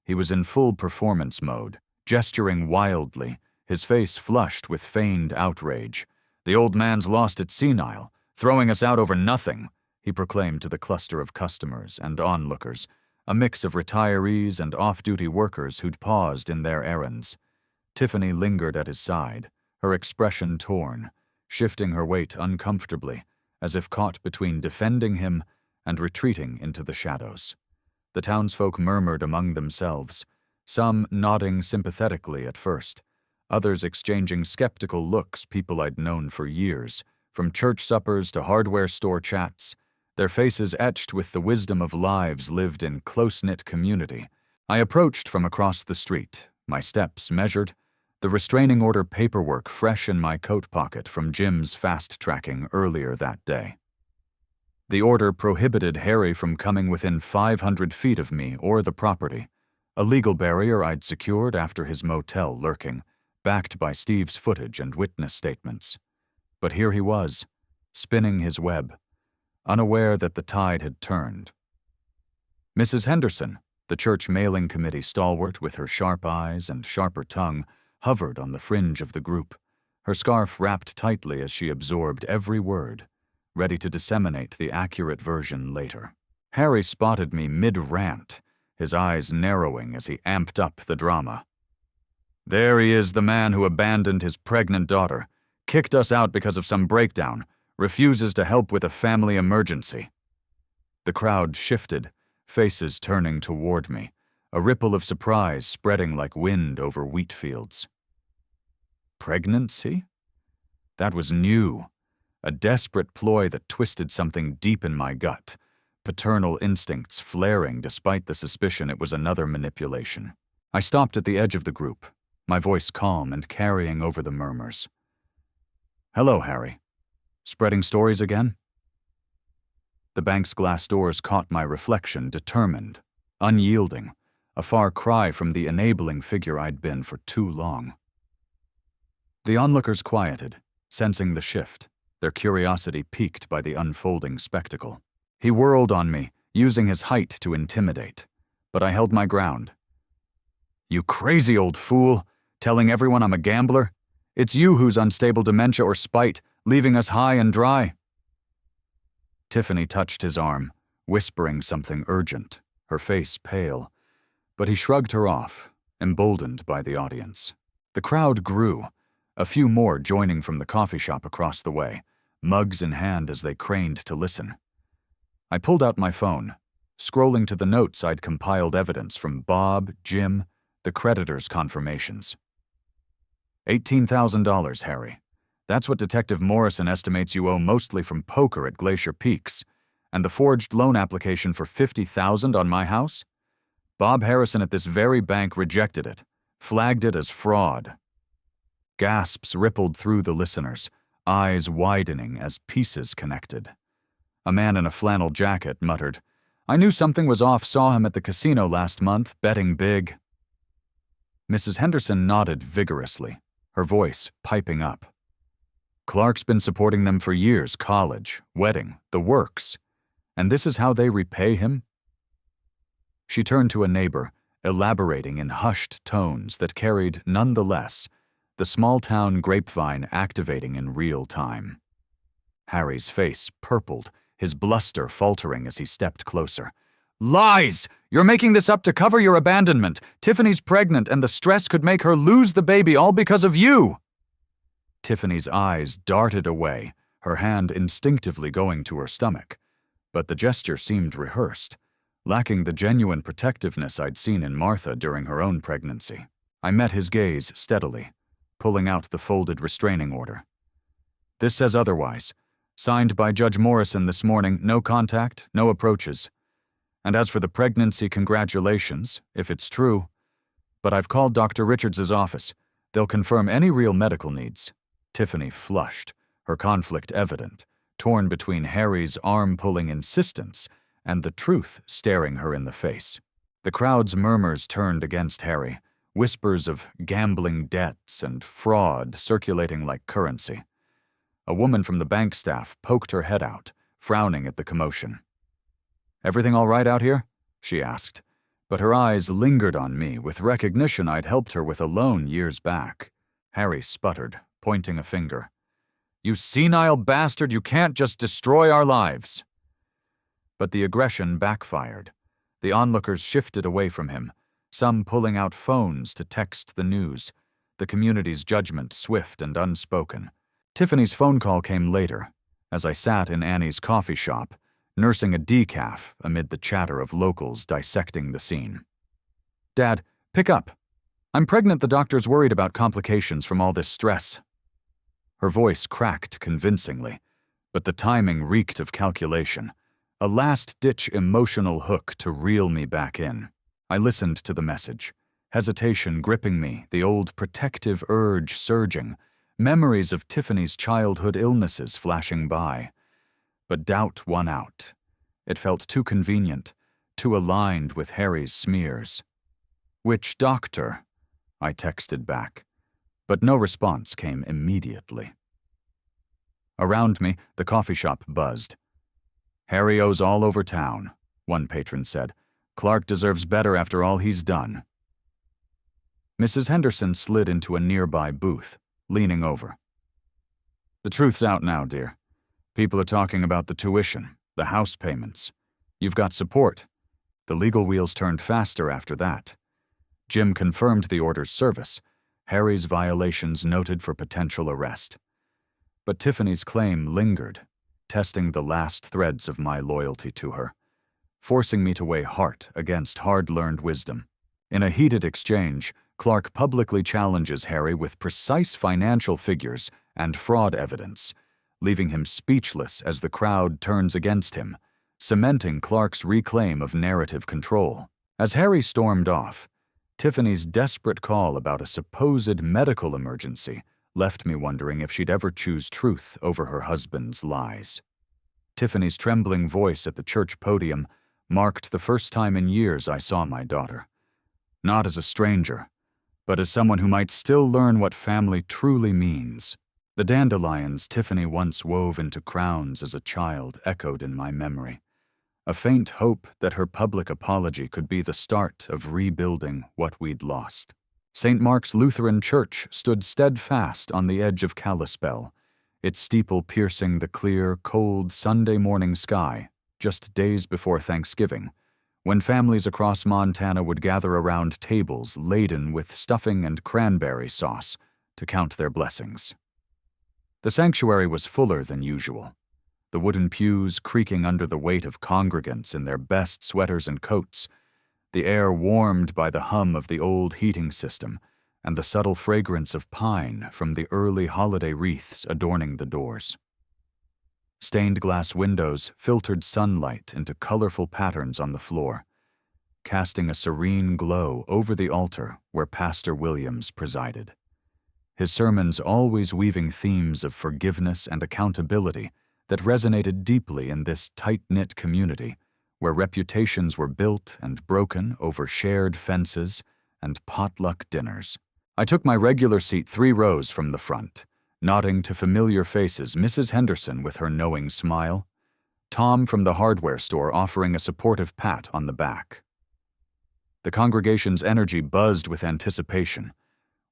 He was in full performance mode, gesturing wildly, his face flushed with feigned outrage. "The old man's lost it senile, throwing us out over nothing," he proclaimed to the cluster of customers and onlookers, a mix of retirees and off-duty workers who'd paused in their errands. Tiffany lingered at his side, her expression torn, shifting her weight uncomfortably, as if caught between defending him and retreating into the shadows. The townsfolk murmured among themselves, some nodding sympathetically at first, others exchanging skeptical looks people I'd known for years, from church suppers to hardware store chats, their faces etched with the wisdom of lives lived in close-knit community. I approached from across the street, my steps measured, the restraining order paperwork fresh in my coat pocket from Jim's fast-tracking earlier that day. The order prohibited Harry from coming within 500 feet of me or the property, a legal barrier I'd secured after his motel lurking, backed by Steve's footage and witness statements. But here he was, spinning his web, unaware that the tide had turned. Mrs. Henderson, the church mailing committee stalwart with her sharp eyes and sharper tongue, hovered on the fringe of the group, her scarf wrapped tightly as she absorbed every word, ready to disseminate the accurate version later. Harry spotted me mid-rant, his eyes narrowing as he amped up the drama. There he is, the man who abandoned his pregnant daughter, kicked us out because of some breakdown, refuses to help with a family emergency. The crowd shifted, faces turning toward me, a ripple of surprise spreading like wind over wheat fields. Pregnancy? That was new, a desperate ploy that twisted something deep in my gut, paternal instincts flaring despite the suspicion it was another manipulation. I stopped at the edge of the group, my voice calm and carrying over the murmurs. Hello, Harry. Spreading stories again? The bank's glass doors caught my reflection, determined, unyielding, a far cry from the enabling figure I'd been for too long. The onlookers quieted, sensing the shift, their curiosity piqued by the unfolding spectacle. He whirled on me, using his height to intimidate, but I held my ground. You crazy old fool, telling everyone I'm a gambler? It's you who's unstable dementia or spite, leaving us high and dry. Tiffany touched his arm, whispering something urgent, her face pale, but he shrugged her off, emboldened by the audience. The crowd grew, a few more joining from the coffee shop across the way, mugs in hand as they craned to listen. I pulled out my phone, scrolling to the notes I'd compiled evidence from Bob, Jim, the creditors' confirmations. $18,000, Harry. That's what Detective Morrison estimates you owe mostly from poker at Glacier Peaks. And the forged loan application for $50,000 on my house? Bob Harrison at this very bank rejected it, flagged it as fraud. Gasps rippled through the listeners, eyes widening as pieces connected. A man in a flannel jacket muttered, I knew something was off, saw him at the casino last month, betting big. Mrs. Henderson nodded vigorously, her voice piping up. Clark's been supporting them for years, college, wedding, the works. And this is how they repay him? She turned to a neighbor, elaborating in hushed tones that carried, nonetheless, the small-town grapevine activating in real time. Harry's face purpled, his bluster faltering as he stepped closer. Lies! You're making this up to cover your abandonment. Tiffany's pregnant and the stress could make her lose the baby all because of you. Tiffany's eyes darted away, her hand instinctively going to her stomach, but the gesture seemed rehearsed, lacking the genuine protectiveness I'd seen in Martha during her own pregnancy. I met his gaze steadily, pulling out the folded restraining order. This says otherwise. Signed by Judge Morrison this morning, no contact, no approaches. And as for the pregnancy, congratulations, if it's true. But I've called Dr. Richards' office. They'll confirm any real medical needs. Tiffany flushed, her conflict evident, torn between Harry's arm-pulling insistence and the truth staring her in the face. The crowd's murmurs turned against Harry, whispers of gambling debts and fraud circulating like currency. A woman from the bank staff poked her head out, frowning at the commotion. Everything all right out here? She asked, but her eyes lingered on me with recognition I'd helped her with a loan years back. Harry sputtered, pointing a finger. You senile bastard, you can't just destroy our lives. But the aggression backfired. The onlookers shifted away from him, some pulling out phones to text the news, the community's judgment swift and unspoken. Tiffany's phone call came later, as I sat in Annie's coffee shop, nursing a decaf amid the chatter of locals dissecting the scene. Dad, pick up. I'm pregnant. The doctor's worried about complications from all this stress. Her voice cracked convincingly, but the timing reeked of calculation, a last-ditch emotional hook to reel me back in. I listened to the message, hesitation gripping me, the old protective urge surging, memories of Tiffany's childhood illnesses flashing by. But doubt won out. It felt too convenient, too aligned with Harry's smears. Which doctor? I texted back. But no response came immediately. Around me, the coffee shop buzzed. "Harry owes all over town," one patron said. "Clark deserves better after all he's done." Mrs. Henderson slid into a nearby booth, leaning over. "The truth's out now, dear. People are talking about the tuition, the house payments. You've got support." The legal wheels turned faster after that. Jim confirmed the order's service, Harry's violations noted for potential arrest. But Tiffany's claim lingered, testing the last threads of my loyalty to her, forcing me to weigh heart against hard-learned wisdom. In a heated exchange, Clark publicly challenges Harry with precise financial figures and fraud evidence, leaving him speechless as the crowd turns against him, cementing Clark's reclaim of narrative control. As Harry stormed off, Tiffany's desperate call about a supposed medical emergency left me wondering if she'd ever choose truth over her husband's lies. Tiffany's trembling voice at the church podium marked the first time in years I saw my daughter. Not as a stranger, but as someone who might still learn what family truly means. The dandelions Tiffany once wove into crowns as a child echoed in my memory, a faint hope that her public apology could be the start of rebuilding what we'd lost. St. Mark's Lutheran Church stood steadfast on the edge of Kalispell, its steeple piercing the clear, cold Sunday morning sky just days before Thanksgiving, when families across Montana would gather around tables laden with stuffing and cranberry sauce to count their blessings. The sanctuary was fuller than usual, the wooden pews creaking under the weight of congregants in their best sweaters and coats, the air warmed by the hum of the old heating system and the subtle fragrance of pine from the early holiday wreaths adorning the doors. Stained glass windows filtered sunlight into colorful patterns on the floor, casting a serene glow over the altar where Pastor Williams presided. His sermons always weaving themes of forgiveness and accountability that resonated deeply in this tight-knit community where reputations were built and broken over shared fences and potluck dinners. I took my regular seat 3 rows from the front, nodding to familiar faces, Mrs. Henderson with her knowing smile, Tom from the hardware store offering a supportive pat on the back. The congregation's energy buzzed with anticipation.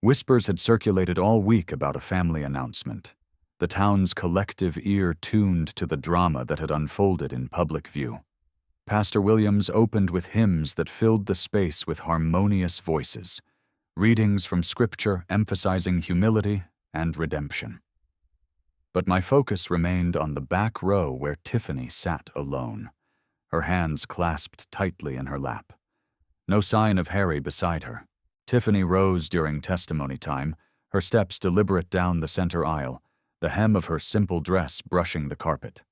Whispers had circulated all week about a family announcement, the town's collective ear tuned to the drama that had unfolded in public view. Pastor Williams opened with hymns that filled the space with harmonious voices, readings from Scripture emphasizing humility and redemption. But my focus remained on the back row where Tiffany sat alone, her hands clasped tightly in her lap. No sign of Harry beside her. Tiffany rose during testimony time, her steps deliberate down the center aisle, the hem of her simple dress brushing the carpet.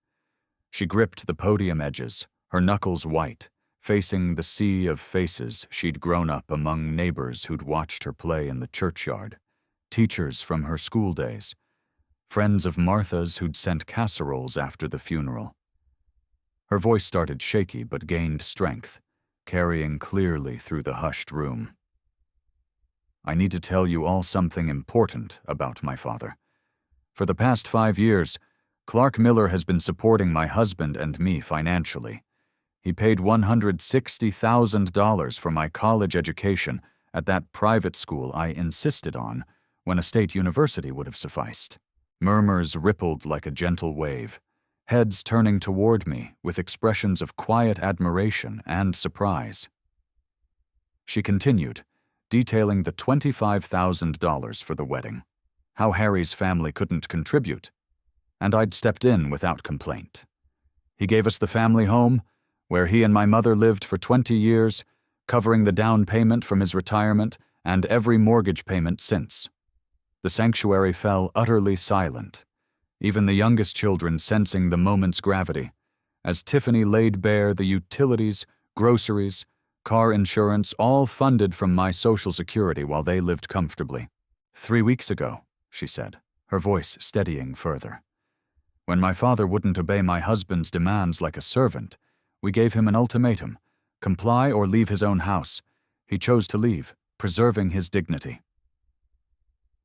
She gripped the podium edges, her knuckles white, facing the sea of faces she'd grown up among neighbors who'd watched her play in the churchyard, teachers from her school days, friends of Martha's who'd sent casseroles after the funeral. Her voice started shaky but gained strength, carrying clearly through the hushed room. "I need to tell you all something important about my father. For the past 5 years, Clark Miller has been supporting my husband and me financially. He paid $160,000 for my college education at that private school I insisted on when a state university would have sufficed." Murmurs rippled like a gentle wave, heads turning toward me with expressions of quiet admiration and surprise. She continued, detailing the $25,000 for the wedding, how Harry's family couldn't contribute, and I'd stepped in without complaint. He gave us the family home, where he and my mother lived for 20 years, covering the down payment from his retirement and every mortgage payment since. The sanctuary fell utterly silent, even the youngest children sensing the moment's gravity, as Tiffany laid bare the utilities, groceries, car insurance, all funded from my Social Security while they lived comfortably. 3 weeks ago, she said, her voice steadying further. When my father wouldn't obey my husband's demands like a servant, we gave him an ultimatum: comply or leave his own house. He chose to leave, preserving his dignity.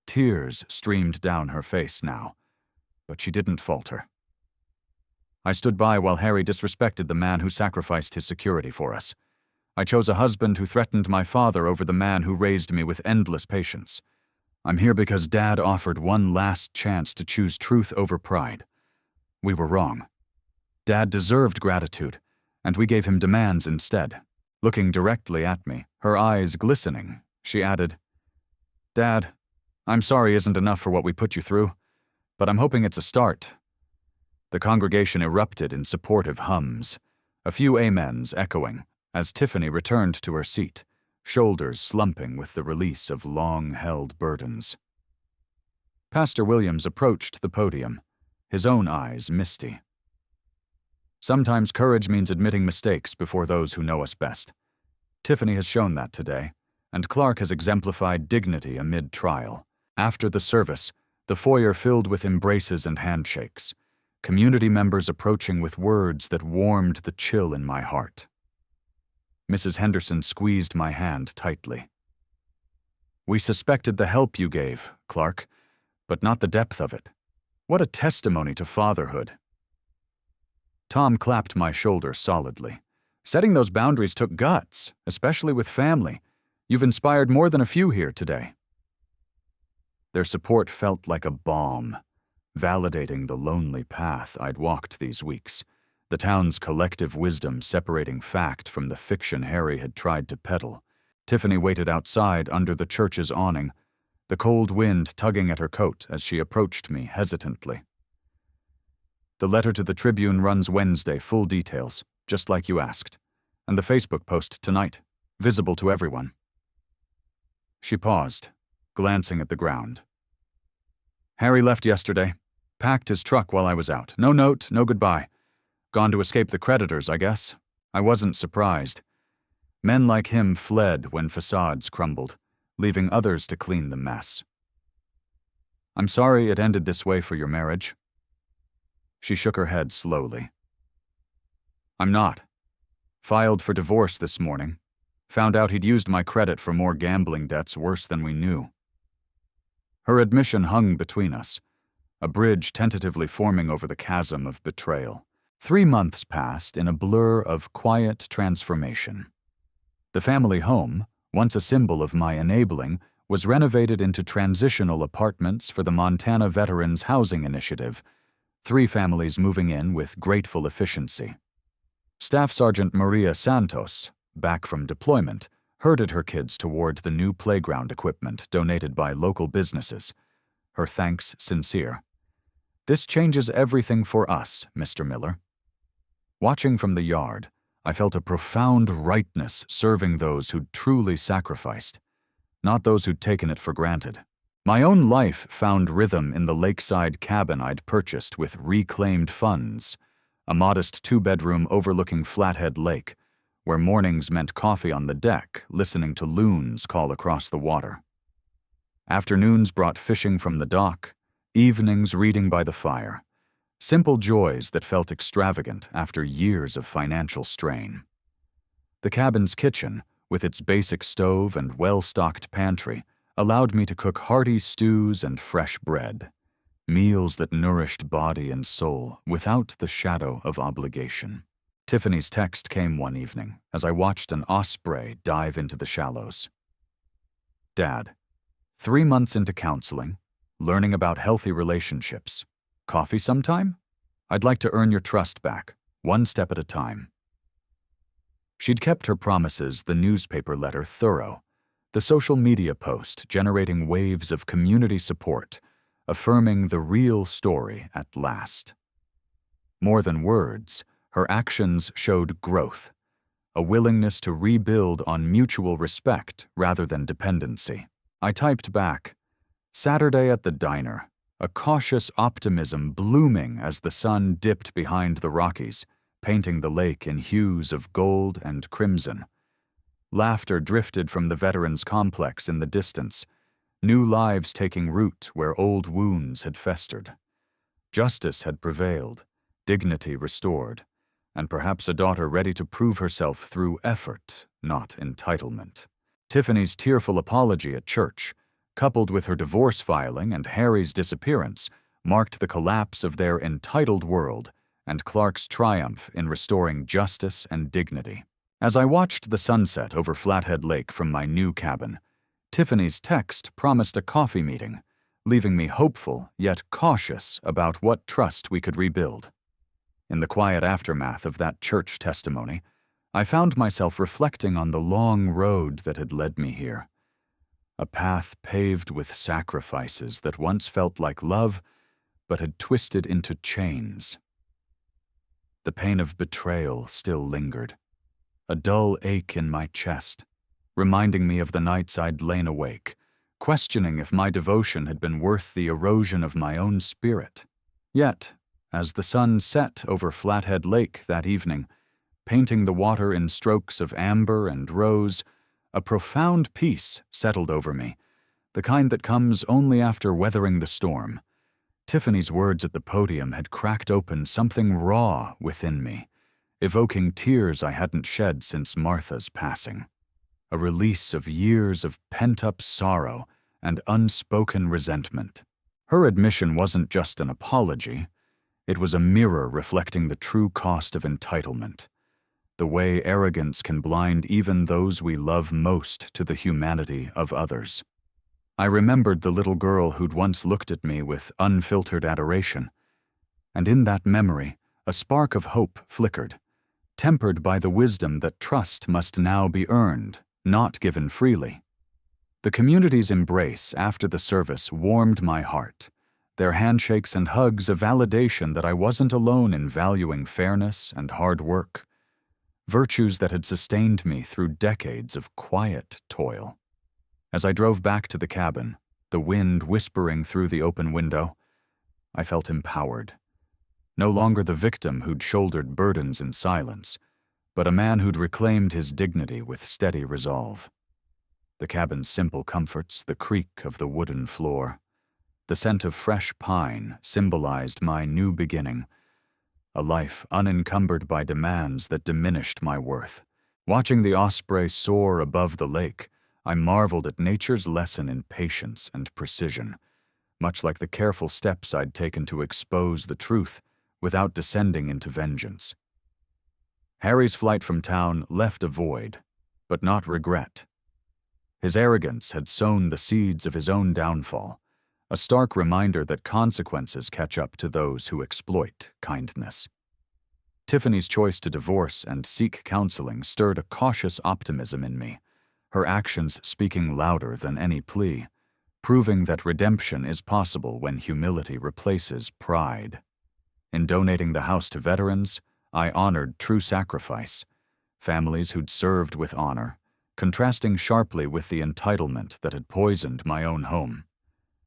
Tears streamed down her face now, but she didn't falter. I stood by while Harry disrespected the man who sacrificed his security for us. I chose a husband who threatened my father over the man who raised me with endless patience. I'm here because Dad offered one last chance to choose truth over pride. We were wrong. Dad deserved gratitude, and we gave him demands instead. Looking directly at me, her eyes glistening, she added, "Dad, I'm sorry isn't enough for what we put you through, but I'm hoping it's a start." The congregation erupted in supportive hums, a few amens echoing, as Tiffany returned to her seat, shoulders slumping with the release of long-held burdens. Pastor Williams approached the podium, his own eyes misty. Sometimes courage means admitting mistakes before those who know us best. Tiffany has shown that today, and Clark has exemplified dignity amid trial. After the service, the foyer filled with embraces and handshakes, community members approaching with words that warmed the chill in my heart. Mrs. Henderson squeezed my hand tightly. "We suspected the help you gave, Clark, but not the depth of it. What a testimony to fatherhood." Tom clapped my shoulder solidly. "Setting those boundaries took guts, especially with family. You've inspired more than a few here today." Their support felt like a balm, validating the lonely path I'd walked these weeks, the town's collective wisdom separating fact from the fiction Harry had tried to peddle. Tiffany waited outside under the church's awning, the cold wind tugging at her coat as she approached me hesitantly. "The letter to the Tribune runs Wednesday, full details, just like you asked, and the Facebook post tonight, visible to everyone." She paused, glancing at the ground. "Harry left yesterday. Packed his truck while I was out. No note, no goodbye. Gone to escape the creditors, I guess. I wasn't surprised. Men like him fled when facades crumbled, leaving others to clean the mess. I'm sorry it ended this way for your marriage." She shook her head slowly. "I'm not. Filed for divorce this morning. Found out he'd used my credit for more gambling debts worse than we knew." Her admission hung between us, a bridge tentatively forming over the chasm of betrayal. 3 months passed in a blur of quiet transformation. The family home, once a symbol of my enabling, was renovated into transitional apartments for the Montana Veterans Housing Initiative, 3 families moving in with grateful efficiency. Staff Sergeant Maria Santos, back from deployment, herded her kids toward the new playground equipment donated by local businesses, her thanks sincere. "This changes everything for us, Mr. Miller." Watching from the yard, I felt a profound rightness serving those who'd truly sacrificed, not those who'd taken it for granted. My own life found rhythm in the lakeside cabin I'd purchased with reclaimed funds, a modest 2-bedroom overlooking Flathead Lake, where mornings meant coffee on the deck, listening to loons call across the water. Afternoons brought fishing from the dock, evenings reading by the fire, simple joys that felt extravagant after years of financial strain. The cabin's kitchen, with its basic stove and well-stocked pantry, allowed me to cook hearty stews and fresh bread, meals that nourished body and soul without the shadow of obligation. Tiffany's text came one evening as I watched an osprey dive into the shallows. "Dad, 3 months into counseling, learning about healthy relationships. Coffee sometime? I'd like to earn your trust back, 1 step at a time." She'd kept her promises, the newspaper letter thorough, the social media post generating waves of community support, affirming the real story at last. More than words, her actions showed growth, a willingness to rebuild on mutual respect rather than dependency. I typed back, "Saturday at the diner, a cautious optimism blooming as the sun dipped behind the Rockies, painting the lake in hues of gold and crimson. Laughter drifted from the veterans' complex in the distance, new lives taking root where old wounds had festered. Justice had prevailed, dignity restored, and perhaps a daughter ready to prove herself through effort, not entitlement." Tiffany's tearful apology at church, coupled with her divorce filing and Harry's disappearance, marked the collapse of their entitled world and Clark's triumph in restoring justice and dignity. As I watched the sunset over Flathead Lake from my new cabin, Tiffany's text promised a coffee meeting, leaving me hopeful yet cautious about what trust we could rebuild. In the quiet aftermath of that church testimony, I found myself reflecting on the long road that had led me here. A path paved with sacrifices that once felt like love, but had twisted into chains. The pain of betrayal still lingered, a dull ache in my chest, reminding me of the nights I'd lain awake, questioning if my devotion had been worth the erosion of my own spirit. Yet, as the sun set over Flathead Lake that evening, painting the water in strokes of amber and rose, a profound peace settled over me, the kind that comes only after weathering the storm. Tiffany's words at the podium had cracked open something raw within me, evoking tears I hadn't shed since Martha's passing. A release of years of pent-up sorrow and unspoken resentment. Her admission wasn't just an apology, it was a mirror reflecting the true cost of entitlement, the way arrogance can blind even those we love most to the humanity of others. I remembered the little girl who'd once looked at me with unfiltered adoration, and in that memory, a spark of hope flickered, tempered by the wisdom that trust must now be earned, not given freely. The community's embrace after the service warmed my heart, their handshakes and hugs a validation that I wasn't alone in valuing fairness and hard work, virtues that had sustained me through decades of quiet toil. As I drove back to the cabin, the wind whispering through the open window, I felt empowered. No longer the victim who'd shouldered burdens in silence, but a man who'd reclaimed his dignity with steady resolve. The cabin's simple comforts, the creak of the wooden floor, the scent of fresh pine symbolized my new beginning, a life unencumbered by demands that diminished my worth. Watching the osprey soar above the lake, I marveled at nature's lesson in patience and precision, much like the careful steps I'd taken to expose the truth without descending into vengeance. Harry's flight from town left a void, but not regret. His arrogance had sown the seeds of his own downfall, a stark reminder that consequences catch up to those who exploit kindness. Tiffany's choice to divorce and seek counseling stirred a cautious optimism in me, her actions speaking louder than any plea, proving that redemption is possible when humility replaces pride. In donating the house to veterans, I honored true sacrifice, families who'd served with honor, contrasting sharply with the entitlement that had poisoned my own home.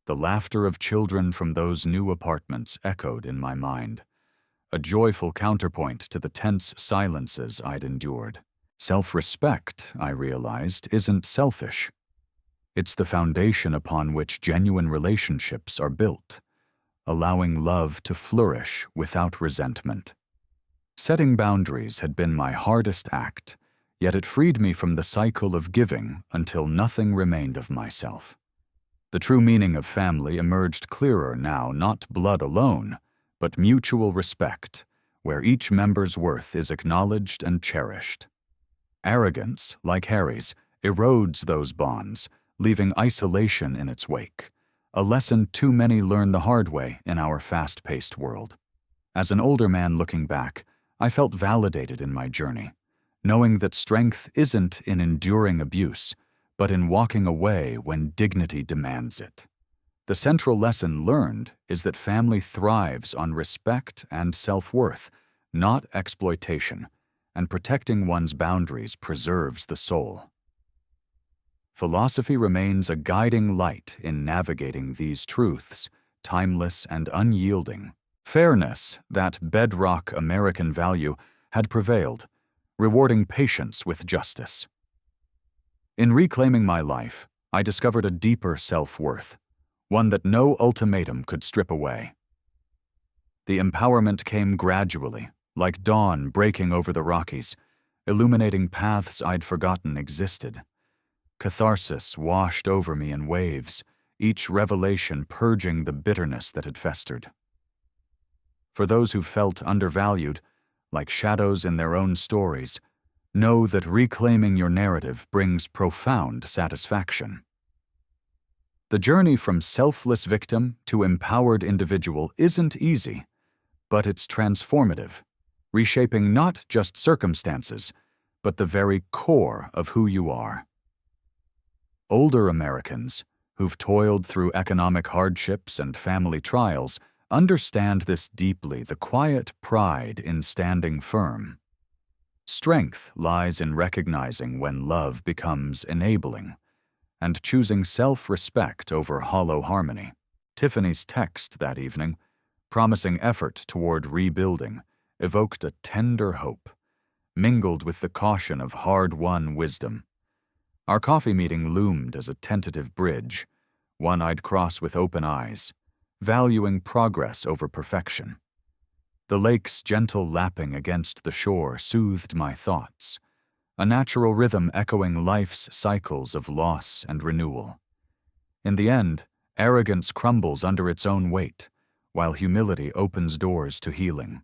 The laughter of children from those new apartments echoed in my mind, a joyful counterpoint to the tense silences I'd endured. Self-respect, I realized, isn't selfish. It's the foundation upon which genuine relationships are built, allowing love to flourish without resentment. Setting boundaries had been my hardest act, yet it freed me from the cycle of giving until nothing remained of myself. The true meaning of family emerged clearer now, not blood alone, but mutual respect, where each member's worth is acknowledged and cherished. Arrogance, like Harry's, erodes those bonds, leaving isolation in its wake, a lesson too many learn the hard way in our fast-paced world. As an older man looking back, I felt validated in my journey, knowing that strength isn't in enduring abuse, but in walking away when dignity demands it. The central lesson learned is that family thrives on respect and self-worth, not exploitation, and protecting one's boundaries preserves the soul. Philosophy remains a guiding light in navigating these truths, timeless and unyielding. Fairness, that bedrock American value, had prevailed, rewarding patience with justice. In reclaiming my life, I discovered a deeper self-worth, one that no ultimatum could strip away. The empowerment came gradually, like dawn breaking over the Rockies, illuminating paths I'd forgotten existed. Catharsis washed over me in waves, each revelation purging the bitterness that had festered. For those who felt undervalued, like shadows in their own stories, know that reclaiming your narrative brings profound satisfaction. The journey from selfless victim to empowered individual isn't easy, but it's transformative, reshaping not just circumstances, but the very core of who you are. Older Americans, who've toiled through economic hardships and family trials, understand this deeply, the quiet pride in standing firm. Strength lies in recognizing when love becomes enabling, and choosing self-respect over hollow harmony. Tiffany's text that evening, promising effort toward rebuilding, evoked a tender hope, mingled with the caution of hard-won wisdom. Our coffee meeting loomed as a tentative bridge, one I'd cross with open eyes, valuing progress over perfection. The lake's gentle lapping against the shore soothed my thoughts, a natural rhythm echoing life's cycles of loss and renewal. In the end, arrogance crumbles under its own weight, while humility opens doors to healing.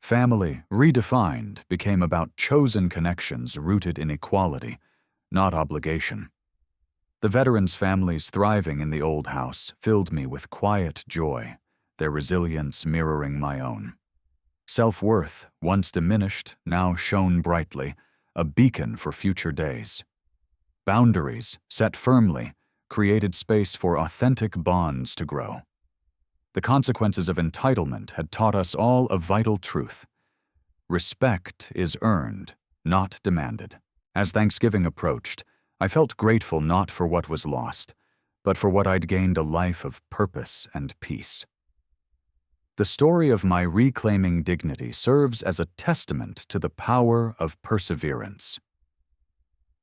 Family, redefined, became about chosen connections rooted in equality, not obligation. The veterans' families thriving in the old house filled me with quiet joy, their resilience mirroring my own. Self-worth, once diminished, now shone brightly, a beacon for future days. Boundaries, set firmly, created space for authentic bonds to grow. The consequences of entitlement had taught us all a vital truth. Respect is earned, not demanded. As Thanksgiving approached, I felt grateful not for what was lost, but for what I'd gained, a life of purpose and peace. The story of my reclaiming dignity serves as a testament to the power of perseverance.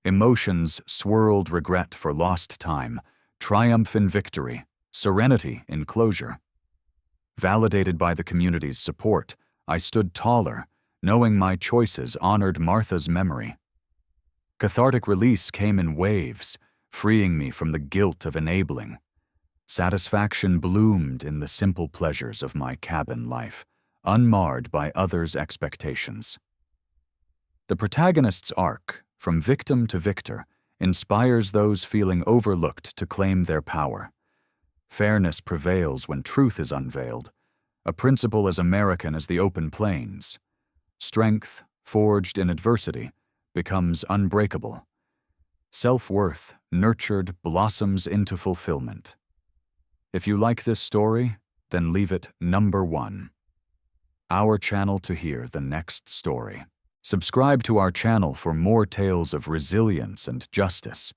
Emotions swirled: regret for lost time, triumph in victory, serenity in closure. Validated by the community's support, I stood taller, knowing my choices honored Martha's memory. Cathartic release came in waves, freeing me from the guilt of enabling. Satisfaction bloomed in the simple pleasures of my cabin life, unmarred by others' expectations. The protagonist's arc, from victim to victor, inspires those feeling overlooked to claim their power. Fairness prevails when truth is unveiled, a principle as American as the open plains. Strength, forged in adversity, becomes unbreakable. Self-worth, nurtured, blossoms into fulfillment. If you like this story, then leave it number 1. Our channel to hear the next story. Subscribe to our channel for more tales of resilience and justice.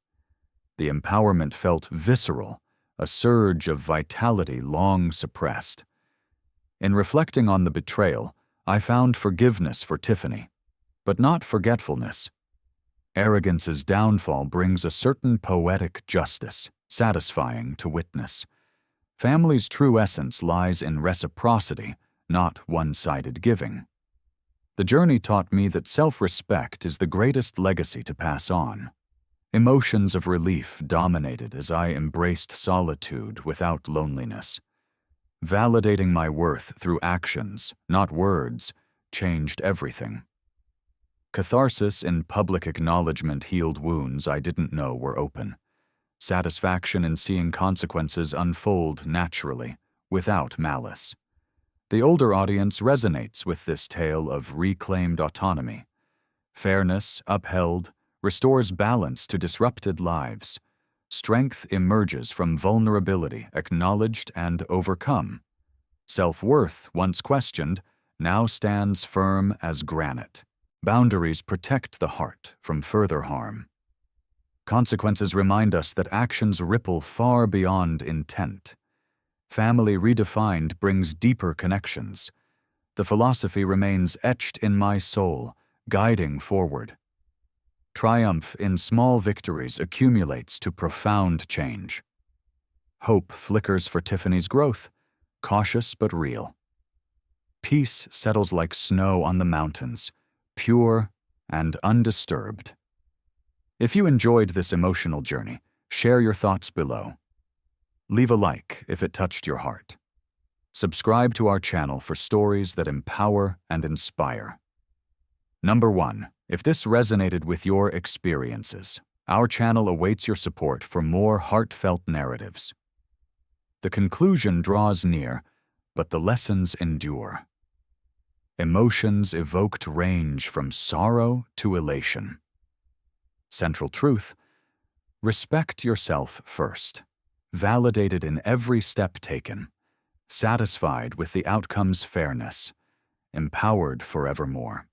The empowerment felt visceral, a surge of vitality long suppressed. In reflecting on the betrayal, I found forgiveness for Tiffany, but not forgetfulness. Arrogance's downfall brings a certain poetic justice, satisfying to witness. Family's true essence lies in reciprocity, not one-sided giving. The journey taught me that self-respect is the greatest legacy to pass on. Emotions of relief dominated as I embraced solitude without loneliness. Validating my worth through actions, not words, changed everything. Catharsis in public acknowledgement healed wounds I didn't know were open. Satisfaction in seeing consequences unfold naturally, without malice. The older audience resonates with this tale of reclaimed autonomy. Fairness, upheld, restores balance to disrupted lives. Strength emerges from vulnerability, acknowledged and overcome. Self-worth, once questioned, now stands firm as granite. Boundaries protect the heart from further harm. Consequences remind us that actions ripple far beyond intent. Family redefined brings deeper connections. The philosophy remains etched in my soul, guiding forward. Triumph in small victories accumulates to profound change. Hope flickers for Tiffany's growth, cautious but real. Peace settles like snow on the mountains, pure and undisturbed. If you enjoyed this emotional journey, share your thoughts below. Leave a like if it touched your heart. Subscribe to our channel for stories that empower and inspire. Number 1. If this resonated with your experiences, our channel awaits your support for more heartfelt narratives. The conclusion draws near, but the lessons endure. Emotions evoked range from sorrow to elation. Central truth: respect yourself first, validated in every step taken, satisfied with the outcome's fairness, empowered forevermore.